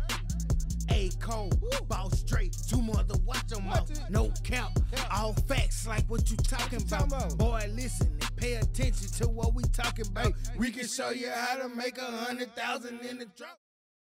Hey, Cole. Boss straight. 2 mother, watch them out. No count. All facts like what you talking about. Boy, listen and pay attention to what we talking about. We can show you how to make 100,000 in the drop.